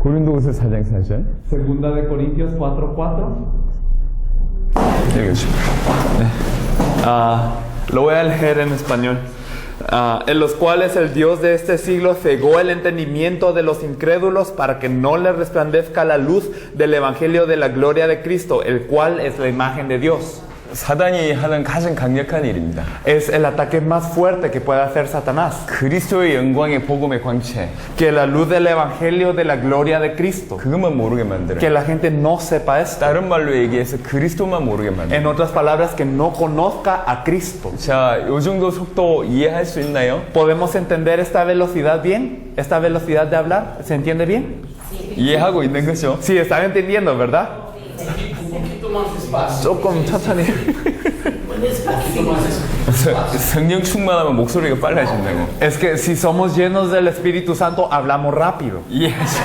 고린도후서 4장 4절. Segunda de Corintios 4:4. Lo voy a leer en español. En los cuales el Dios de este siglo cegó el entendimiento de los incrédulos para que no les resplandezca la luz del evangelio de la gloria de Cristo, el cual es la imagen de Dios. 사단이 하는 가장 강력한 일입니다. Es el ataque más fuerte que puede hacer Satanás. 그리스도의 영광의 복음의 광채, Que la luz del evangelio de la gloria de Cristo, 그것만 모르게 만들어요. que la gente no sepa esto. 다른 말로 얘기해서 그리스도만 모르게 만들어요. En otras palabras, que no conozca a Cristo. 자, 요 정도 속도 이해할 수 있나요? ¿Podemos entender esta velocidad bien? ¿Esta velocidad de hablar? ¿Se entiende bien? 이해하고 있는 거죠? Sí, están entendiendo, ¿verdad? 조금 천천히. 성령 충만하면 목소리가 빨라진다고. Es que si somos llenos del Espíritu Santo, hablamos rápido. 이해하시죠?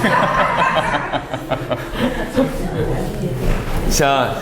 자,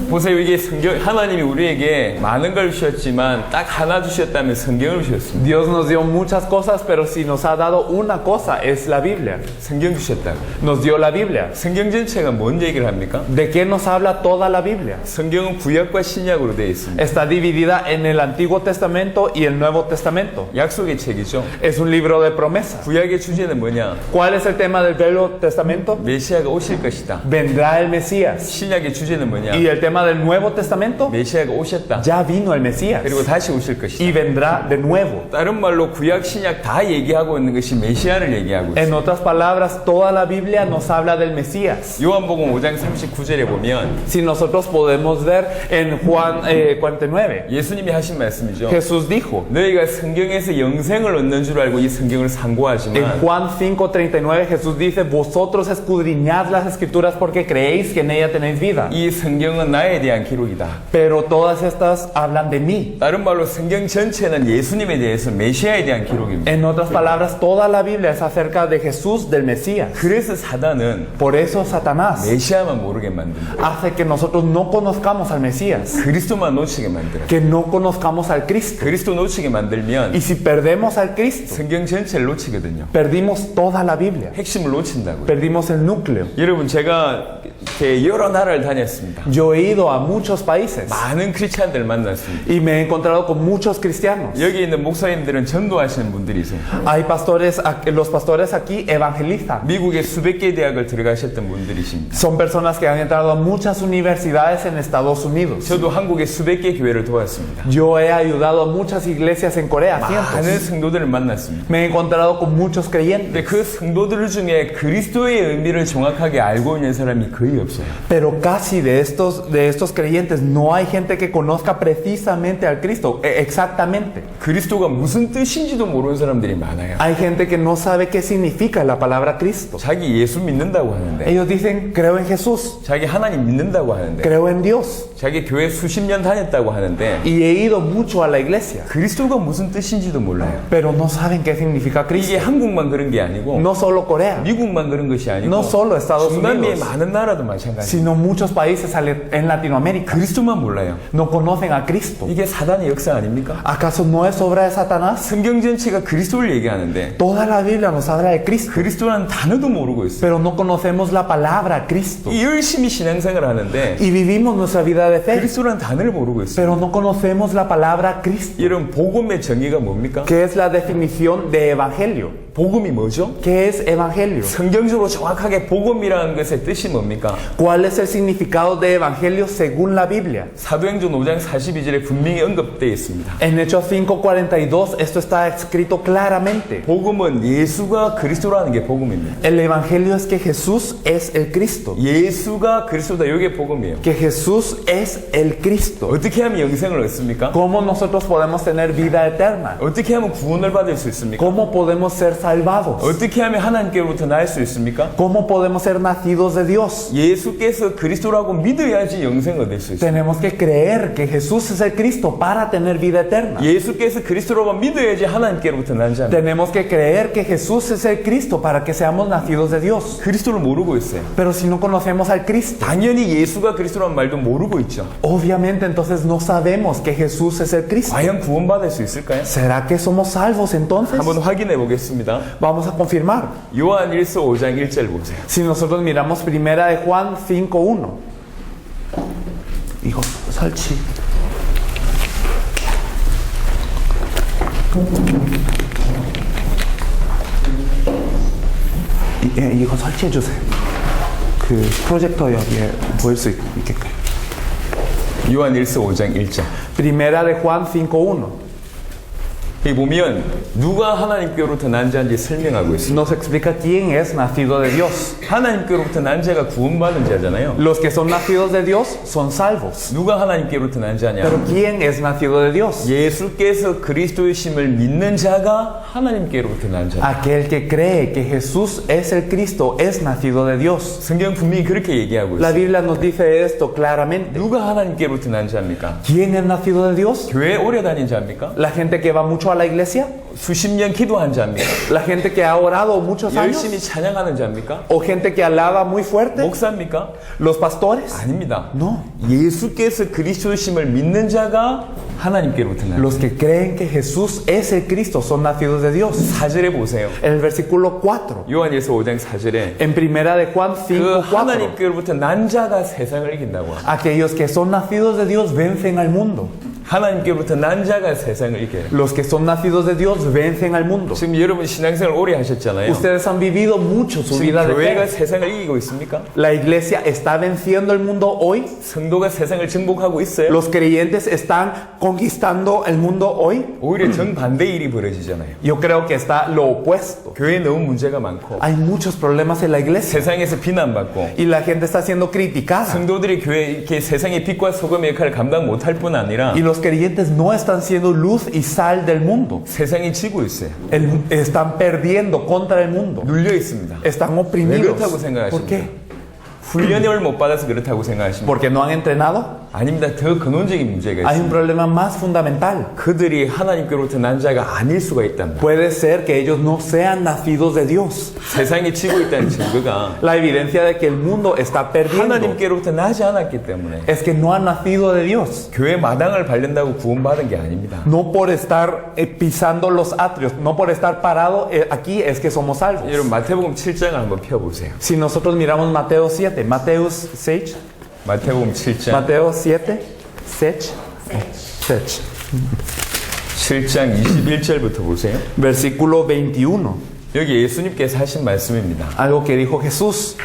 보세요. 이게 성경, 하나님이 우리에게 많은 걸 주셨지만 딱 하나 주셨다면 성경을 주셨습니다. Dios nos dio muchas cosas, pero si nos ha dado una cosa, es la Biblia. 성경 주셨다고. Nos dio la Biblia. 성경 전체가 뭔 얘기를 합니까? ¿De qué nos habla toda la Biblia? 성경은 구약과 신약으로 되어 있습니다. Está dividida en el Antiguo Testamento y el Nuevo Testamento. 약속의 책이죠. Es un libro de promesas. 구약의 주제는 뭐냐? ¿Cuál es el tema del Nuevo Testamento? 메시아가 오실 것이다. Vendrá el Mesías. 신약의 주제는 뭐냐? Y el tema del Nuevo Testamento, 메시아가 오셨다. ya vino el Mesías. 그리고 다시 오실 Y 것이다. vendrá de nuevo. 다른 말로 구약, 신약 다 얘기하고 있는 것이 메시아를 얘기하고 En 있어요. otras palabras, toda la Biblia nos habla del Mesías. 요한복음 5장 39절에 보면 Si nosotros podemos ver en Juan 49, 예수님이 하신 말씀이죠. Jesús dijo, 너희가 성경에서 영생을 얻는 줄 알고 이 성경을 en 상고하지만 Juan 5:39, Jesús dice, vosotros escudriñad las escrituras porque creéis que en ella tenéis vida. 이 성경은 나에 대한 기록이다. Pero todas estas hablan de mí. 다른 말로 성경 전체는 예수님에 대해서 메시아에 대한 기록입니다. En otras palabras, toda la Biblia es acerca de Jesús, del Mesías. 그래서 사단은 Por eso Satanás 메시아만 모르게 만듭니다. hace que nosotros no conozcamos al Mesías, 그리스도만 놓치게 만들어요. que no conozcamos al Cristo. 그리스도 놓치게 만들면 Y si perdemos al Cristo, 성경 전체를 놓치거든요. perdimos toda la Biblia, 핵심을 놓친다고요. perdimos el núcleo. 여러분, 제가 이렇게 여러 나라를 다녔습니다. Yo he ido a muchos países 많은 크리스찬들 만났습니다. y me he encontrado con muchos cristianos. 여기 있는 목사님들은 전도하시는 분들이세요. Hay pastores, los pastores aquí evangelizan. 미국의 수백 개 대학을 들어가셨던 분들이십니다. Son personas que han entrado a muchas universidades en Estados Unidos. 저도 한국의 수백 개 교회를 도왔습니다. Yo he ayudado a muchas iglesias en Corea, 많은 cientos. 성도들을 만났습니다. Me he encontrado con muchos 근데 creyentes. 그 성도들 중에 그리스도의 의미를 정확하게 알고 있는 사람이 거의 없어요. Pero casi de estos creyentes no hay gente que conozca precisamente al Cristo, exactamente. 그리스도가 무슨 뜻인지도 모르는 사람들이 많아요. Hay gente que no sabe qué significa la palabra Cristo. 자기 예수 믿는다고 하는데, Ellos dicen, creo en Jesús, 자기 하나님 믿는다고 하는데, creo en Dios. 자기 교회 수십 년 다녔다고 하는데 Y he ido mucho a la iglesia, 그리스도가 무슨 뜻인지도 몰라요. pero no saben qué significa 이게 Cristo. 한국만 그런 게 아니고 No solo Corea, 미국만 그런 것이 아니고 no solo Estados 중남미의 Unidos, 많은 나라도 마찬가지예요. sino muchos países en Latinoamérica. 그리스도만 몰라요. No conocen a Cristo. 이게 사단의 역사 아닙니까? ¿Acaso no es obra de Satanás? 성경 전체가 그리스도를 얘기하는데 Toda la Biblia nos habla de Cristo, 그리스도라는 단어도 모르고 있어요. pero no conocemos la palabra Cristo. 이 열심히 신앙생활을 하는데 Y vivimos nuestra vida de fe, 그리스도라는 단어를 모르고 있어요. pero no conocemos la palabra Cristo. 이런 복음의 정의가 뭡니까? ¿Qué es la definición de evangelio? 복음이 뭐죠? ¿Qué es evangelio? 성경적으로 정확하게 복음이라는 것의 뜻이 뭡니까? ¿Cuál es el significado de evangelio según la Biblia? 사도행전 5장 42절에 분명히 언급되어 있습니다. En Hechos 5:42 esto está escrito claramente. 복음은 예수가 그리스도라는 게 복음입니다. El evangelio es que Jesús es el Cristo. 예수가 그리스도다. 이게 복음이에요. Que Jesús es el Cristo. 어떻게 하면 영생을 얻습니까? ¿Cómo nosotros podemos tener vida eterna? 어떻게 하면 구원을 받을 수 있습니까? ¿Cómo podemos ser salvados? 어떻게 하면 하나님께로부터 날 수 있습니까? ¿Cómo podemos ser nacidos de Dios? 예수께서 그리스도라고 믿어야지 영생 얻을 수 있어요. Tenemos que creer que Jesús es el Cristo para tener vida eterna. 예수께서 그리스도로만 믿어야지 하나님께로부터 난지 않아요. Tenemos que creer que Jesús es el Cristo para que seamos nacidos de Dios. 그리스도를 모르고 있어요. Pero si no conocemos al Cristo, 당연히 예수가 그리스도란 말도 모르고 있죠. obviamente entonces no sabemos que Jesús es el Cristo. 과연 구원받을 수 있을까요? ¿Será que somos salvos entonces? 한번 확인해 보겠습니다. Vamos a confirmar. 요한 1서 5장 1절 보세요. Si nosotros miramos primera de Juan 5:1. 이거 설치. 이거 설치해 주세요. 그 프로젝터 여기에 보일 수 있게끔. 요한 1서 5장 1절. Primera de Juan 5:1. 여기 보면 누가 하나님께로부터 난 자인지 설명하고 있습니다. Nos explica quién es nacido de Dios. 하나님께로부터 난 자가 구원받은 자잖아요. Los que son nacidos de Dios son salvos. 누가 하나님께로부터 난 자냐? Pero ¿quién es nacido de Dios? 예수께서 그리스도이심을 믿는 자가 하나님께로부터 난 자. Aquel que cree que Jesús es el Cristo es nacido de Dios. 성경 분명히 그렇게 얘기하고 La 있어요. Biblia nos dice esto claramente. 누가 하나님께로부터 난 자입니까? ¿Quién es nacido de Dios? 교회 오래 다닌 자입니까? La gente que va mucho a la iglesia, 수십 년 기도한 자입니까? la gente que ha orado muchos años, 열심히 찬양하는 자입니까? o gente que alaba muy fuerte, 목사입니까? los pastores. 아닙니다. No, 예수께서 그리스도이심을 믿는 자가 하나님께로부터 난 자. los que creen que Jesús es el Cristo son nacidos de Dios. 4절에 보세요. En el versículo 4, 요한일서 5장 4절에 en primera de Juan 그 5:4, 하나님께로부터 난 자가 세상을 이긴다고 합니다. aquellos que son nacidos de Dios vencen al mundo. 하나님께로부터 난 자가 세상을 이겨요. Los que son nacidos de Dios vencen al mundo. 지금 여러분 신앙생활 오래 하셨잖아요. Ustedes han vivido mucho su 지금 vida de 교회가 fe. 세상을 이기고 있습니까? La iglesia está venciendo el mundo hoy. 성도가 세상을 정복하고 있어요. Los creyentes están conquistando el mundo hoy. 오히려 정반대 일이 벌어지잖아요. Yo creo que está lo opuesto. 교회에 너무 문제가 많고 Hay muchos problemas en la iglesia 세상에서 비난받고 y la gente está siendo criticada. 성도들이 교회 이렇게 세상의 빛과 소금의 역할을 감당 못할 뿐 아니라 Y los creyentes no están siendo luz y sal del mundo. 세상이 지고 있어요. Están perdiendo contra el mundo. 눌려 있습니다. Están 왜 oprimidos. 그렇다고 ¿Por 생각하십니까? qué? 훈련을 못 받아서 그렇다고 생각하십니까? ¿Porque no han entrenado? 아닙니다. 더 근원적인 문제가 Hay un 있습니다. problema más fundamental. 그들이 하나님께로부터 난 자가 아닐 수가 있답니다. Puede ser que ellos no sean nacidos de Dios. 세상이 지고 있다는 증거가 La evidencia de que el mundo está perdiendo 하나님께로부터 나지 않았기 때문에 es que no han nacido de Dios. 교회 마당을 밟는다고 구원받은 게 아닙니다. No por estar pisando los atrios, no por estar parado aquí es que somos salvos. 여러분 마태복음 7장을 한번 펴보세요. Si nosotros miramos Mateo 7, Mateo 6, 마태복음 7장 Mateo 7, 7, 7장 21절부터 보세요. versículo 21. 여기 예수님께서 하신 말씀입니다. Algo que dijo Jesús.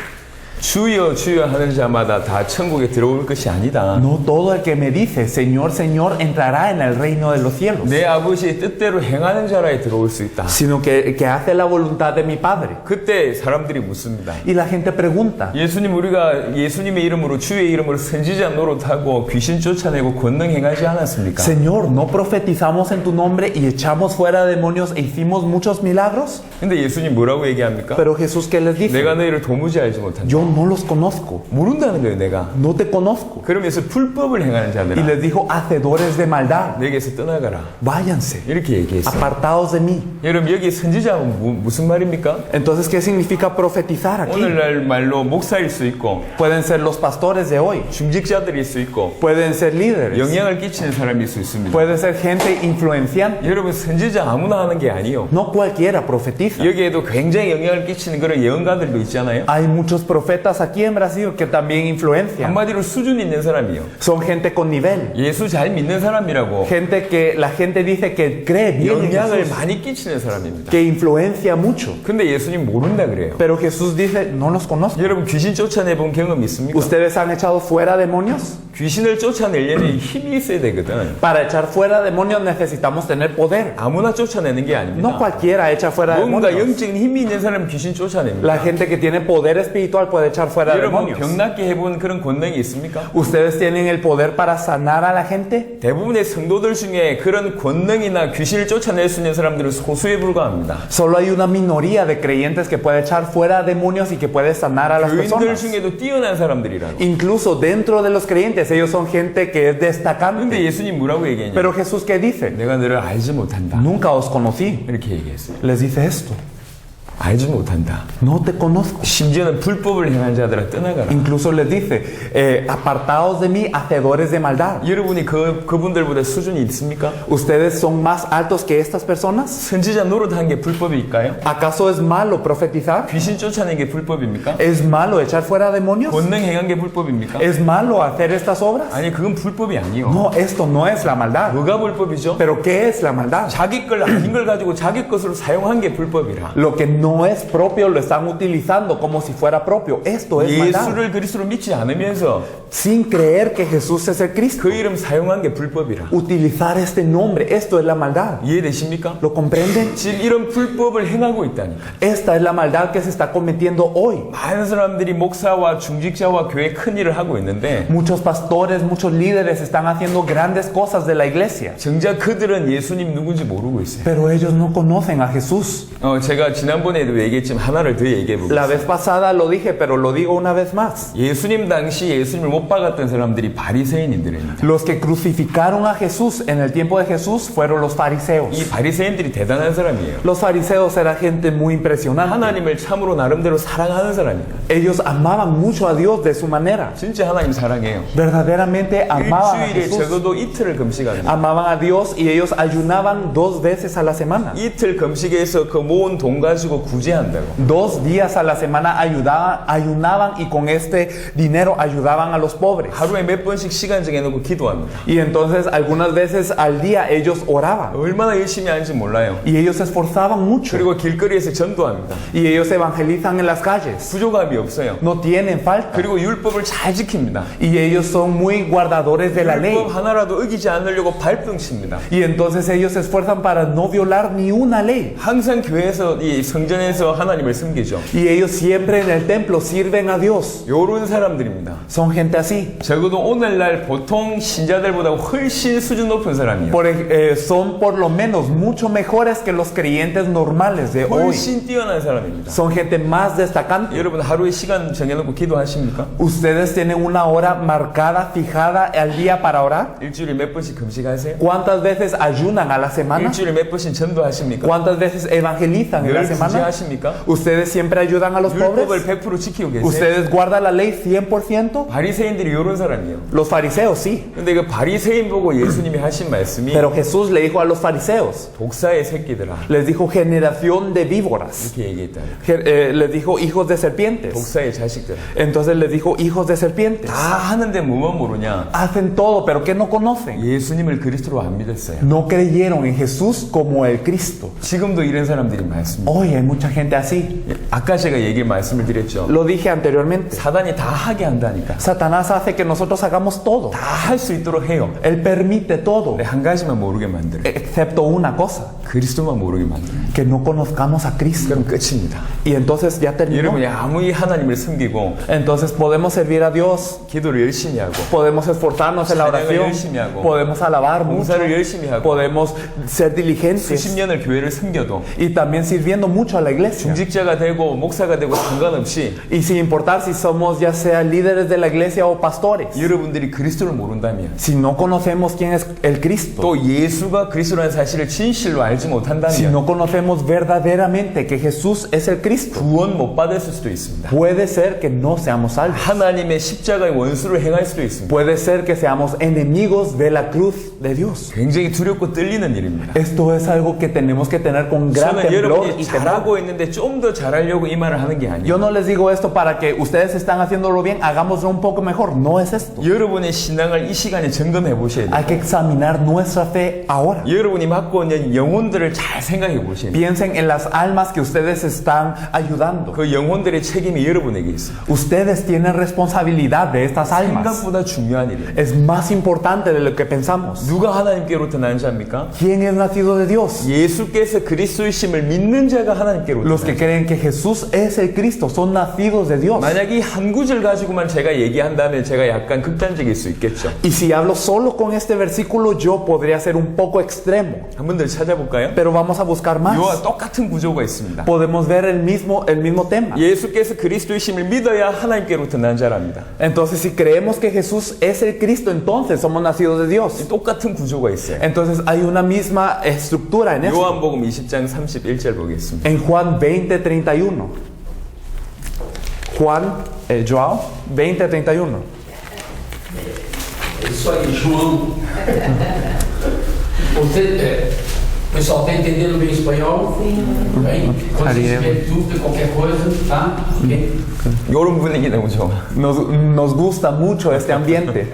주여 주여 하는 자마다 다 천국에 들어올 것이 아니다. No todo el que me dice, Señor, Señor, entrará en el reino de los cielos, 내 아버지의 뜻대로 행하는 자라에 들어올 수 있다. sino que hace la voluntad de mi Padre. 그때 사람들이 묻습니다. Y la gente pregunta, 예수님 우리가 예수님의 이름으로 주의 이름으로 선지자 노릇하고 귀신 쫓아내고 권능 행하지 않았습니까? Señor, ¿no profetizamos en tu nombre y echamos fuera demonios e hicimos muchos milagros? 근데 예수님 뭐라고 얘기합니까? Pero Jesús, ¿qué les dice? 내가 너희를 도무지 알지 못한다. Yo no los conozco, 모른다는 거예요, 내가. no te conozco. 그러면서 불법을 행하는 Y 자들아, les dijo, hacedores de maldad, 내게서 떠나가라. váyanse, 이렇게 얘기했어요. apartados de mí. 여러분 여기 선지자는 무슨 말입니까? Entonces, ¿qué significa profetizar aquí? 오늘날 말로 목사일 수 있고 Pueden ser los pastores de hoy, 중직자들일 수 있고 pueden ser líderes, 영향을 끼치는 사람일 수 있습니다. pueden ser gente influenciante. 여러분 선지자 아무나 하는 게 아니요. No cualquiera profetiza. 여기에도 굉장히 영향을 끼치는 그런 예언가들도 있잖아요. Hay muchos profetas aquí en Brasil que también influencian. 한마디로 수준 있는 사람이요. Son gente con nivel. 예수 잘 믿는 사람이라고 Gente que la gente dice que cree bien en 영향을 Jesús, 많이 끼치는 사람입니다. que influencia mucho. 근데 예수님 모른다 그래요. Pero Jesús dice, no los conozco. 여러분 귀신 쫓아내본 경험 있습니까? ¿Ustedes han echado fuera demonios? 귀신을 쫓아내려면 힘이 있어야 되거든. Para echar fuera demonios necesitamos tener poder. 아무나 쫓아내는 게 No 아닙니다. cualquiera echa fuera 뭔가 demonios. 영적인 힘이 있는 사람은 귀신 쫓아냅니다. La gente que tiene poder espiritual puede puede echar fuera 여러분 demonios. 병 낫게 해본 그런 권능이 있습니까? ¿Ustedes tienen el poder para sanar a la gente? 대부분의 성도들 중에 그런 권능이나 귀신을 쫓아낼 수 있는 사람들은 소수에 불과합니다. Solo hay una minoría de creyentes que puede echar fuera demonios y que puede sanar a las 교인들 personas. 중에도 뛰어난 사람들이라고. Incluso dentro de los creyentes, ellos son gente que es 근데 destacante. 예수님 뭐라고 얘기했냐? Pero Jesús, ¿qué dice? 내가 너를 알지 못한다. Nunca os conocí. 이렇게 얘기했어요. Les dice esto. 알지 못한다. No te conozco. 심지어는 불법을 행한 자들아 떠나가라. Incluso les dice, apartaos de mí, hacedores de maldad. 여러분이 그분들보다 수준이 있습니까? ¿Ustedes son más altos que estas personas? 선지자 노릇한 게 불법일까요? ¿Acaso es malo profetizar? 귀신 쫓아낸 게 불법입니까? ¿Es malo echar fuera demonios? 권능 행한 게 불법입니까? ¿Es malo hacer estas obras? 아니 그건 불법이 아니요. No, esto no es la maldad. 뭐가 불법이죠? ¿Pero qué es la maldad? 자기 걸 아닌 걸 가지고 자기 것으로 사용한 게 불법이라. Lo que no es propio lo están utilizando como si fuera propio. Esto es maldad. 예수를 그리스도로 믿지 않으면서 Sin creer que Jesús es el Cristo. 그 이름 사용한 게 불법이라. Utilizar este nombre, esto es la maldad. 이해되십니까? ¿Lo comprenden? 지금 이런 불법을 행하고 있다니까. Esta es la maldad que se está cometiendo hoy. 많은 사람들이 목사와 중직자와 교회 큰 일을 하고 있는데 Muchos pastores, muchos líderes están haciendo grandes cosas de la iglesia. 정작 그들은 예수님 누군지 모르고 있어요. Pero ellos no conocen a Jesús. 제가 지난번에도 얘기했지만 하나를 더 얘기해 La 보겠습니다. vez pasada lo dije, pero lo digo una vez más. 예수님 당시 예수님을 못 박았던 사람들이 바리새인들입니다. Los que crucificaron a Jesús en el tiempo de Jesús fueron los fariseos. 이 바리새인들이 대단한 사람이에요. Los fariseos eran gente muy impresionante. 하나님을 참으로 나름대로 사랑하는 사람이에요. Ellos amaban mucho a Dios de su manera. 진짜 하나님 사랑해요. Verdaderamente amaban a 일주일에 Jesús. 적어도 이틀을 금식합니다. Amaban a Dios y ellos ayunaban 2 veces a la semana. 이틀 금식에서 그 모은 돈 가지고 구제한다고. 2 días a la semana ayunaban y con este dinero ayudaban a los pobres. 하루에 몇 번씩 시간 정해놓고 기도합니다. Y entonces algunas veces al día ellos oraban. 얼마나 열심히 하는지 몰라요. Y ellos se esforzaban mucho. 그리고 길거리에서 전도합니다. Y ellos evangelizan en las calles. 부족함이 없어요. No tienen falta. 그리고 율법을 잘 지킵니다. Y ellos son muy guardadores de la ley. 율법 하나라도 어기지 않으려고 발등 칩니다. Y entonces ellos se esfuerzan para no violar ni una ley. 항상 교회에서 이 성전에서 하나님을 섬기죠. Y ellos siempre en el templo sirven a Dios. 요런 사람들입니다. Son gente así. 적어도 오늘날 보통 신자들보다 훨씬 수준 높은 사람이에요. Son por lo menos mucho mejores que los creyentes normales de hoy. 훨씬 뛰어난 사람입니다. Son gente más destacante. 여러분 하루에 시간 정해놓고 기도하십니까? ¿Ustedes tienen una hora marcada, fijada al día para orar? 일주일에 몇 번씩 금식하세요? ¿Cuántas veces ayunan a la semana? 일주일에 몇 번씩 전도하십니까? ¿Cuántas veces evangelizan en la 늘 semana? 구제하십니까? ¿Ustedes siempre ayudan a los 율법을 pobres? 100% 지키고 계세요? ¿Ustedes guardan la ley 100%? 바리새인들이 이런 사람이에요. Los fariseos sí. 근데 그 바리새인 보고 예수님이 하신 말씀이 Pero Jesús le dijo a los fariseos, 독사의 새끼들아 les dijo generación de víboras. 이렇게 얘기했다. Les dijo hijos de serpientes. 독사의 자식들아. Entonces les dijo hijos de serpientes. 다 하는데 뭐만 모르냐? Hacen todo, pero ¿qué no conocen? 예수님을 그리스도로 안 믿었어요. No creyeron en Jesús como el Cristo. 지금도 이런 사람들이 많습니다. Hoy hay mucha gente así. 아까 제가 말씀을 드렸죠. Lo dije anteriormente. 사단이 다 하게 한다니까. Satanás hace que nosotros hagamos todo. 다 할 수 있도록 해요. Él permite todo, 근데 한 가지만 모르게 만들어요. excepto una cosa, 그리스도만 모르게 만들어요. que no conozcamos a Cristo. 그럼 끝입니다. Y entonces ya terminó. 여러분이 아무리 하나님을 섬기고 Entonces podemos servir a Dios, 기도를 열심히 하고 podemos esforzarnos en la 찬양을 oración, 열심히 하고, podemos alabar mucho, 봉사를 열심히 하고 podemos ser 수십 diligentes 년을 교회를 섬겨도 y también sirviendo mucho a la iglesia. 중직자가 되고 목사가 되고 상관없이 Y sin importar si somos ya sea líderes de la iglesia o pastores, 여러분들이 그리스도를 모른다면 si no conocemos quién es el Cristo, 또 예수가 그리스도라는 사실을 진실로 알지 si 못한다면 no conocemos verdaderamente que Jesús es el Cristo, 구원 못 받을 수도 있습니다. puede ser que no seamos salvos. 하나님의 십자가의 원수를 행할 수도 있습니다. Puede ser que seamos enemigos de la cruz de Dios. 굉장히 두렵고 떨리는 일입니다. Esto es algo que tenemos que tener con gran 저는 temblor 여러분이 y temor. 잘하고 있는데 좀 더 잘하려고 이 말을 하는 게 아니에요. Yo no les digo esto para que ustedes están haciéndolo bien, hagámoslo un poco mejor. No es esto. 여러분의 신앙을 이 시간에 점검해 보셔야 돼요. Hay que examinar nuestra fe ahora. 여러분이 맡고 있는 영혼들을 잘 생각해 보셔야 돼요. Piensen en las almas que ustedes están ayudando. 그 영혼들의 책임이 여러분에게 있어요. Ustedes tienen responsabilidad de estas almas. 생각보다 중요한 일이에요. Es más importante de lo que pensamos. 누가 하나님께로부터 난 자입니까? ¿Quién es nacido de Dios? 예수께서 그리스도이심을 믿는 자가 하나님께로부터 하나님께로부터 Los que creen que Jesús es el Cristo son nacidos de Dios. 만약 이 한 구절 가지고만 제가 얘기한다면 제가 약간 극단적일 수 있겠죠. Y si hablo solo con este versículo, yo podría ser un poco extremo. 한 번 더 찾아볼까요? Pero vamos a buscar 이와 más. 똑같은 구조가 있습니다. Podemos ver el mismo tema. 예수께서 그리스도이심을 믿어야 하나님께로부터 난 자랍니다. Entonces, si creemos que Jesús es el Cristo, entonces somos nacidos de Dios. 똑같은 구조가 있어요. Entonces, hay una misma estructura en eso. 요한복음 20장 31절 보겠습니다. En Juan 20:31. João 20:31. É isso aí, João. O pessoal está entendendo bem espanhol? Sim. Bem? Quando vocês tiverem dúvida, qualquer coisa, tá? Ok? 요런 분위기 너무 좋아. Nos gusta mucho este ambiente.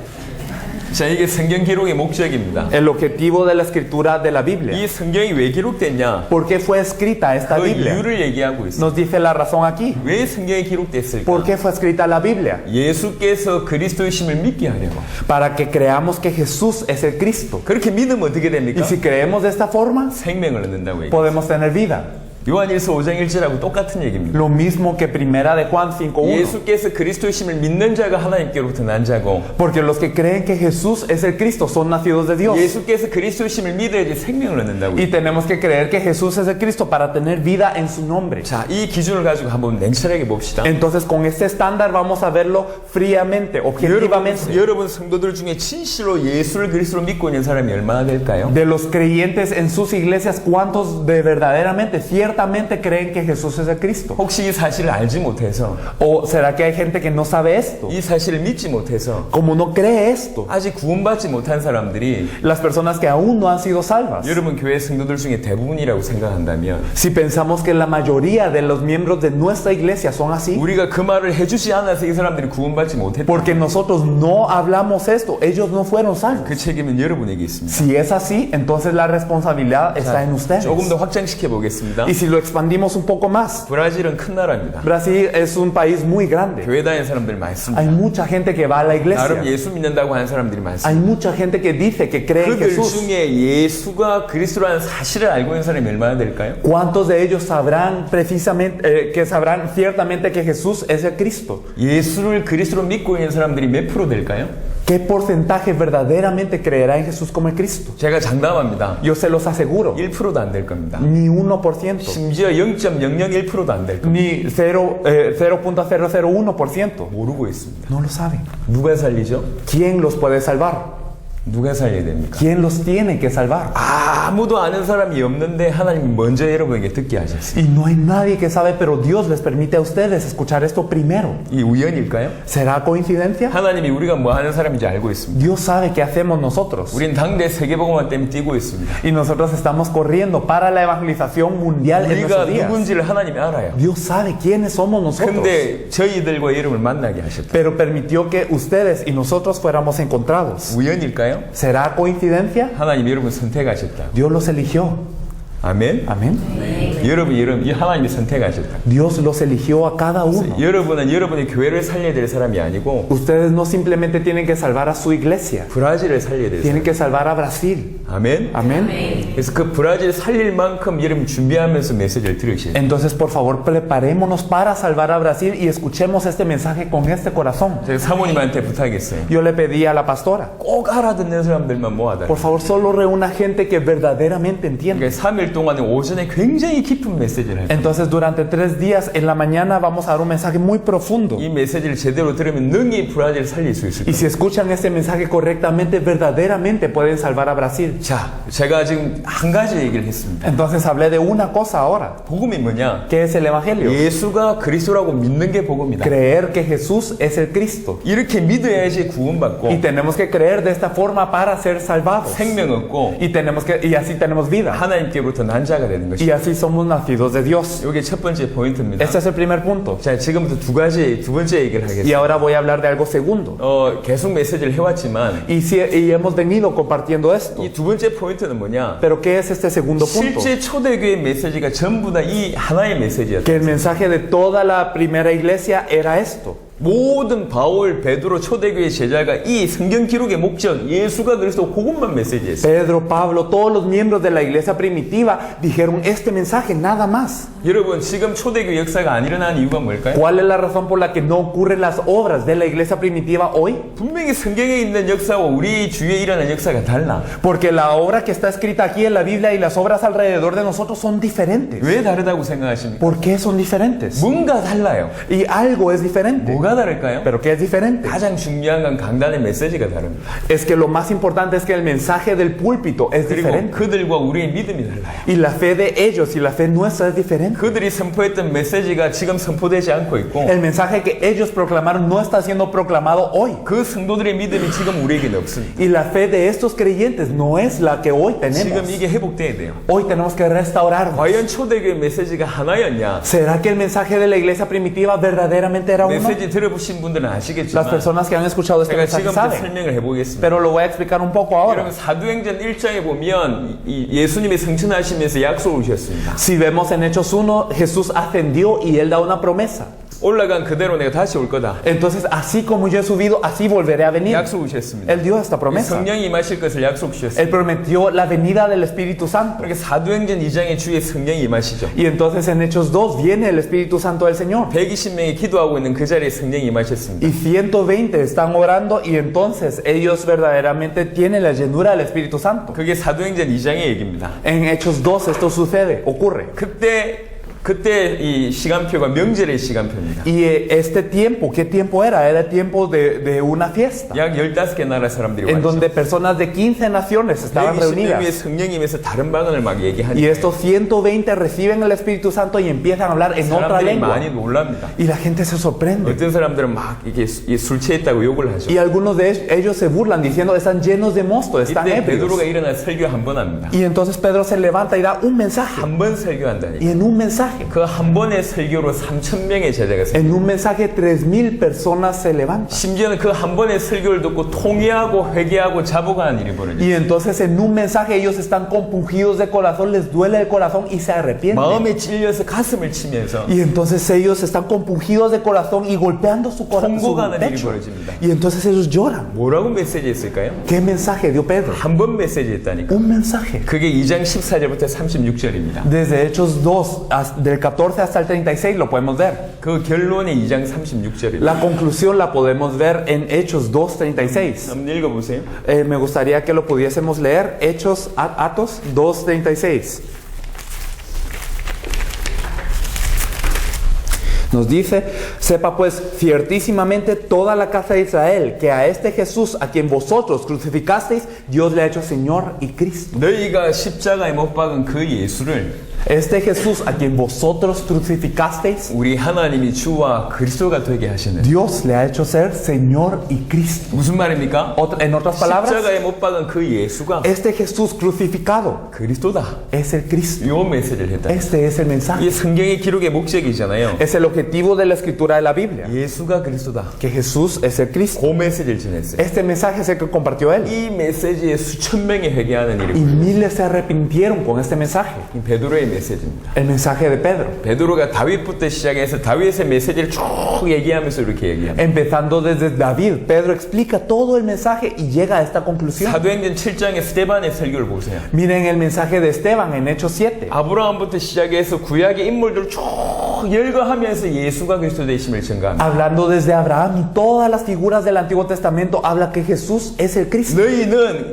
자, 이게 성경 기록의 목적입니다. El objetivo de la escritura de la Biblia. 이 성경이 왜 기록됐냐? ¿Por qué fue escrita esta 그 Biblia? 이유를 얘기하고 있어요. Nos dice la razón aquí. 왜 성경이 기록됐을까? ¿Por qué fue escrita la Biblia? 예수께서 그리스도이심을 믿게 하려고. Para que creamos que Jesús es el Cristo. 그렇게 믿으면 어떻게 됩니까? Y si creemos de esta forma, 생명을 얻는다고 얘기해요. podemos tener vida. 요한일서 5장 1절하고 똑같은 얘기입니다. Lo mismo que primera de Juan 5:1. 예수께서 그리스도이심을 믿는 자가 하나님께로부터 난 자고 Porque los que creen que Jesús es el Cristo son nacidos de Dios. 예수께서 그리스도이심을 믿어야지 생명을 얻는다고. Y tenemos que creer que Jesús es el Cristo para tener vida en su nombre. 자, 이 기준을 가지고 한번 냉철하게 봅시다. Entonces, con este estándar vamos a verlo fríamente, objetivamente. 여러분 성도들 중에 진실로 예수를 그리스도로 믿고 있는 사람이 얼마나 될까요? De los creyentes en sus iglesias, ¿cuántos de verdaderamente, ciertamente creen que Jesús es el Cristo? 혹시 이 사실을 알지 못해서 ¿O será que hay gente que no sabe esto? 이 사실을 믿지 못해서 Como no cree esto, 아직 구원받지 못한 사람들이 las personas que aún no han sido salvas. 여러분 교회 성도들 중에 대부분이라고 생각한다면 Si pensamos que la mayoría de los miembros de nuestra iglesia son así, 우리가 그 말을 해주지 않아서 이 사람들이 구원받지 못했다. porque nosotros no hablamos esto, ellos no fueron salvos. 그 책임은 여러분에게 있습니다. Si es así, entonces la responsabilidad está en ustedes. 조금 더 확장시켜 보겠습니다. Y si lo expandimos un poco más, 브라질은 큰 나라입니다. Brasil es un país muy grande. 교회 다니는 사람들 많습니다. Hay mucha gente que va a la 나름 iglesia. 예수 믿는다고 하는 사람들이 많습니다. Hay mucha gente que dice que cree en 그들 Jesús. 중에 예수가 그리스도라는 사실을 알고 있는 사람이 얼마나 될까요? ¿Cuántos de ellos sabrán precisamente, que sabrán ciertamente que Jesús es el Cristo? 예수를 그리스도로 믿고 있는 사람들이 몇 프로 될까요? ¿Qué porcentaje verdaderamente creerá en Jesús como el Cristo? 제가 장담합니다. Yo se los aseguro, 1%도 안 될 겁니다. ni 1%, 심지어 0.001%도 안 될 겁니다. ni 0.001%. 모르고 있습니다. No lo saben. 누가 살리죠? ¿Quién los puede salvar? 누가 살려야 됩니까? ¿Quién los tiene que salvar? 아무도 아는 사람이 없는데 하나님이 먼저 여러분에게 듣게 하셨어요. Y no hay nadie que sabe, pero Dios les permite a ustedes escuchar esto primero. 이 우연일까요? ¿Será coincidencia? 하나님이 우리가 뭐 하는 사람인지 알고 있습니다. Dios sabe qué hacemos nosotros. 우린 당대 세계복음화 때문에 뛰고 있습니다. Y nosotros estamos corriendo para la evangelización mundial en 우리가 nuestros días. 누군지를 하나님이 알아요. Dios sabe quiénes somos nosotros. 근데 저희들과 여러분을 만나게 하셨다. Pero permitió que ustedes y nosotros fuéramos encontrados. 우연일까요? ¿Será coincidencia? 하나님이 여러분 선택하셨다. Dios los eligió. 아멘. Amén. 여러분, 하나님이 선택하셨다. Dios los eligió a cada uno. 여러분은 여러분의 교회를 살려야 될 사람이 아니고 Ustedes no simplemente tienen que salvar a su iglesia, 브라질을 살려야 될 tienen 사람. que salvar a Brasil. 아멘. Amén. 그래서 그 브라질 살릴 만큼 여러분 준비하면서 메시지를 들으셔야 돼요. Entonces, por favor, preparémonos para salvar a Brasil y escuchemos este mensaje con este corazón. 제가 사모님한테 부탁했어요. Yo le pedí a la pastora, 꼭 알아듣는 사람들만 모아달라. por favor, solo reúna gente que verdaderamente entienda. 그러니까 3일 동안에 오전에 굉장히 깊은 메시지를 할 거예요. Entonces, durante 3 días en la mañana vamos a dar un mensaje muy profundo. 이 메시지를 제대로 들으면 능히 브라질 살릴 수 있을 Y 거예요. si escuchan este mensaje correctamente, verdaderamente pueden salvar a Brasil. 자, 제가 지금 한 가지 얘기를 했습니다. Entonces hablé de una cosa ahora. 복음이 뭐냐? ¿Qué es el Evangelio? 예수가 그리스도라고 믿는 게 복음이다. Creer que Jesús es el Cristo. 이렇게 믿어야지 구원받고 Y tenemos que creer de esta forma para ser salvados. 생명 얻고 Y así tenemos vida. 하나님께로부터 난 자가 되는 Y 것이다. así somos nacidos de Dios. 이게 첫 번째 포인트입니다. Este es el primer punto. 자, 지금부터 두 번째 얘기를 Y 하겠습니다. ahora voy a hablar de algo segundo. 계속 메시지를 해왔지만 Y hemos venido compartiendo esto. 이 두 번째 포인트는 뭐냐? Pero ¿qué es este segundo punto? 실제 초대교회 메시지가 전부 다 이 하나의 메시지였다. Que el mensaje de toda la primera iglesia era esto. 모든 바울, 베드로, 초대교회 제자가 이 성경 기록의 목적, 예수가 그리스도 그것만 메시지했어요. Pedro, Pablo, todos los miembros de la iglesia primitiva dijeron este mensaje, nada más. 여러분, 지금 초대교회 역사가 안 일어나는 이유가 뭘까요? ¿Cuál es la razón por la que no ocurren las obras de la iglesia primitiva hoy? 분명히 성경에 있는 역사와 우리 주위에 일어나는 역사가 달라. Porque la obra que está escrita aquí en la Biblia y las obras alrededor de nosotros son diferentes. 왜 다르다고 생각하십니까? ¿Por qué son diferentes? 뭔가 달라요. Y algo es diferente. 뭐가 다를까요? ¿Pero qué es diferente? 가장 중요한 건 강단의 메시지가 다릅니다. Es que lo más importante es que el mensaje del púlpito es 그리고 diferente. 그들과 우리의 믿음이 달라요. Y la fe de ellos y la fe nuestra es diferente. 그들이 선포했던 메시지가 지금 선포되지 않고 있고 El mensaje que ellos proclamaron no está siendo proclamado hoy. 그 성도들의 믿음이 지금 우리에게는 없습니다. Y la fe de estos creyentes no es la que hoy 지금 tenemos. 이게 회복돼야 돼요. Hoy tenemos que restaurarnos. 과연 초대교회 메시지가 하나였냐? ¿Será que el mensaje de la iglesia primitiva verdaderamente era uno? 메시지 들어보신 분들은 Las 아시겠지만 personas que han escuchado este 제가 mensaje 지금부터 saben. 설명을 해보겠습니다. Pero lo voy a explicar un poco ahora. 여러분 사도행전 1장에 보면 예수님이 승천하시면서 약속을 주셨습니다. Si vemos en Hechos 1, Jesús ascendió y él da una promesa. 올라간 그대로 내가 다시 올 거다. Entonces, así como yo he subido, así volveré a venir. 약속을 주셨습니다. Él dio esta promesa. 성령이 임하실 것을 약속 주셨습니다. Él prometió la venida del Espíritu Santo. 그러니까 사도행전 2장에 주의 성령이 임하시죠. Y entonces en Hechos 2 viene el Espíritu Santo del Señor. 120명이 기도하고 있는 그 자리에 성령이 임하셨습니다. Y 120 están orando y entonces ellos verdaderamente tienen la llenura del Espíritu Santo. 그게 사도행전 2장의 얘기입니다. En Hechos 2 esto sucede, ocurre. 그때 이 시간표가 명절의 시간표입니다. Y este tiempo, ¿qué tiempo era? Era el tiempo de una fiesta. 약 15개 나라 사람들이 En 왔죠. donde personas de 15 naciones estaban 120명의 reunidas. 성령님에서 다른 방언을 막 Y 얘기하니까 estos 120 reciben el Espíritu Santo y empiezan a hablar en otra 사람들이 lengua. 많이 놀랍니다. Y la gente se sorprende. 어떤 사람들은 막 이게 술 취했다고 욕을 하죠. Y algunos de ellos se burlan diciendo están llenos de mosto, están 이때 ebrios. 베드로가 일어나 설교 한 번 합니다. Y entonces Pedro se levanta y da un mensaje. 한 번 설교한다니까. Y en un mensaje, 그 한 번의 설교로 3,000명의 제자가 생깁니다. en un mensaje 3,000 personas se levantan. 심지어는 그 한 번의 설교를 듣고 통회하고 회개하고 자복하는 일이 벌어져요. Y entonces en un mensaje ellos están compungidos de corazón, les duele el corazón y se arrepienten. 마음에 찔려서 가슴을 치면서 Y entonces ellos están compungidos de corazón y golpeando su corazón, su 통곡하는 일이 pecho. 벌어집니다. Y entonces ellos lloran. 뭐라고 메시지했을까요? ¿Qué mensaje dio Pedro? 한 번 메시지했다니까. Un mensaje. 그게 2장 14절부터 36절입니다. Desde Hechos 2, del 14 hasta el 36 lo podemos ver. 그 결론이 2장 36절입니다. La conclusión la podemos ver en Hechos 2:36. 한번 읽어보세요. Me gustaría que lo pudiésemos leer. Hechos, Atos 2:36. Nos dice, sepa pues ciertísimamente toda la casa de Israel que a este Jesús a quien vosotros crucificasteis, Dios le ha hecho Señor y Cristo. 너희가 십자가에 못 박은 그 예수를 Este Jesús a quien vosotros crucificasteis, 우리 하나님이 주와 그리스도가 되게 하시는. Dios le ha hecho ser Señor y Cristo. 무슨 말입니까? En otras palabras, 십자가에 못 박은 그 예수가 este Jesús crucificado 그리스도다. es el Cristo. 요 메시지를 했다. Este es el mensaje. 이게 성경의 기록의 목적이잖아요. Es el objetivo de la escritura de la Biblia. 예수가 그리스도다. Que Jesús es el Cristo. 그 메시지를 전했어요. Este mensaje es el que compartió él. 이 메시지에 수천 명이 회개하는 일이 Y miles se arrepintieron con este mensaje. 베드로의 메시지입니다. El mensaje de Pedro. 베드로가 다윗부터 시작해서 다윗의 메시지를 쭉 얘기하면서 이렇게 얘기합니다. Empezando desde David, Pedro explica todo el mensaje y llega a esta conclusión. 사도행전 7장의 스데반의 설교를 보세요. Miren el mensaje de Esteban en Hechos 7. 아브라함부터 시작해서 구약의 인물들을 쭉 열거하면서 예수가 그리스도 되심을 증거합니다. Hablando desde Abraham y todas las figuras del Antiguo Testamento, habla que Jesús es el Cristo.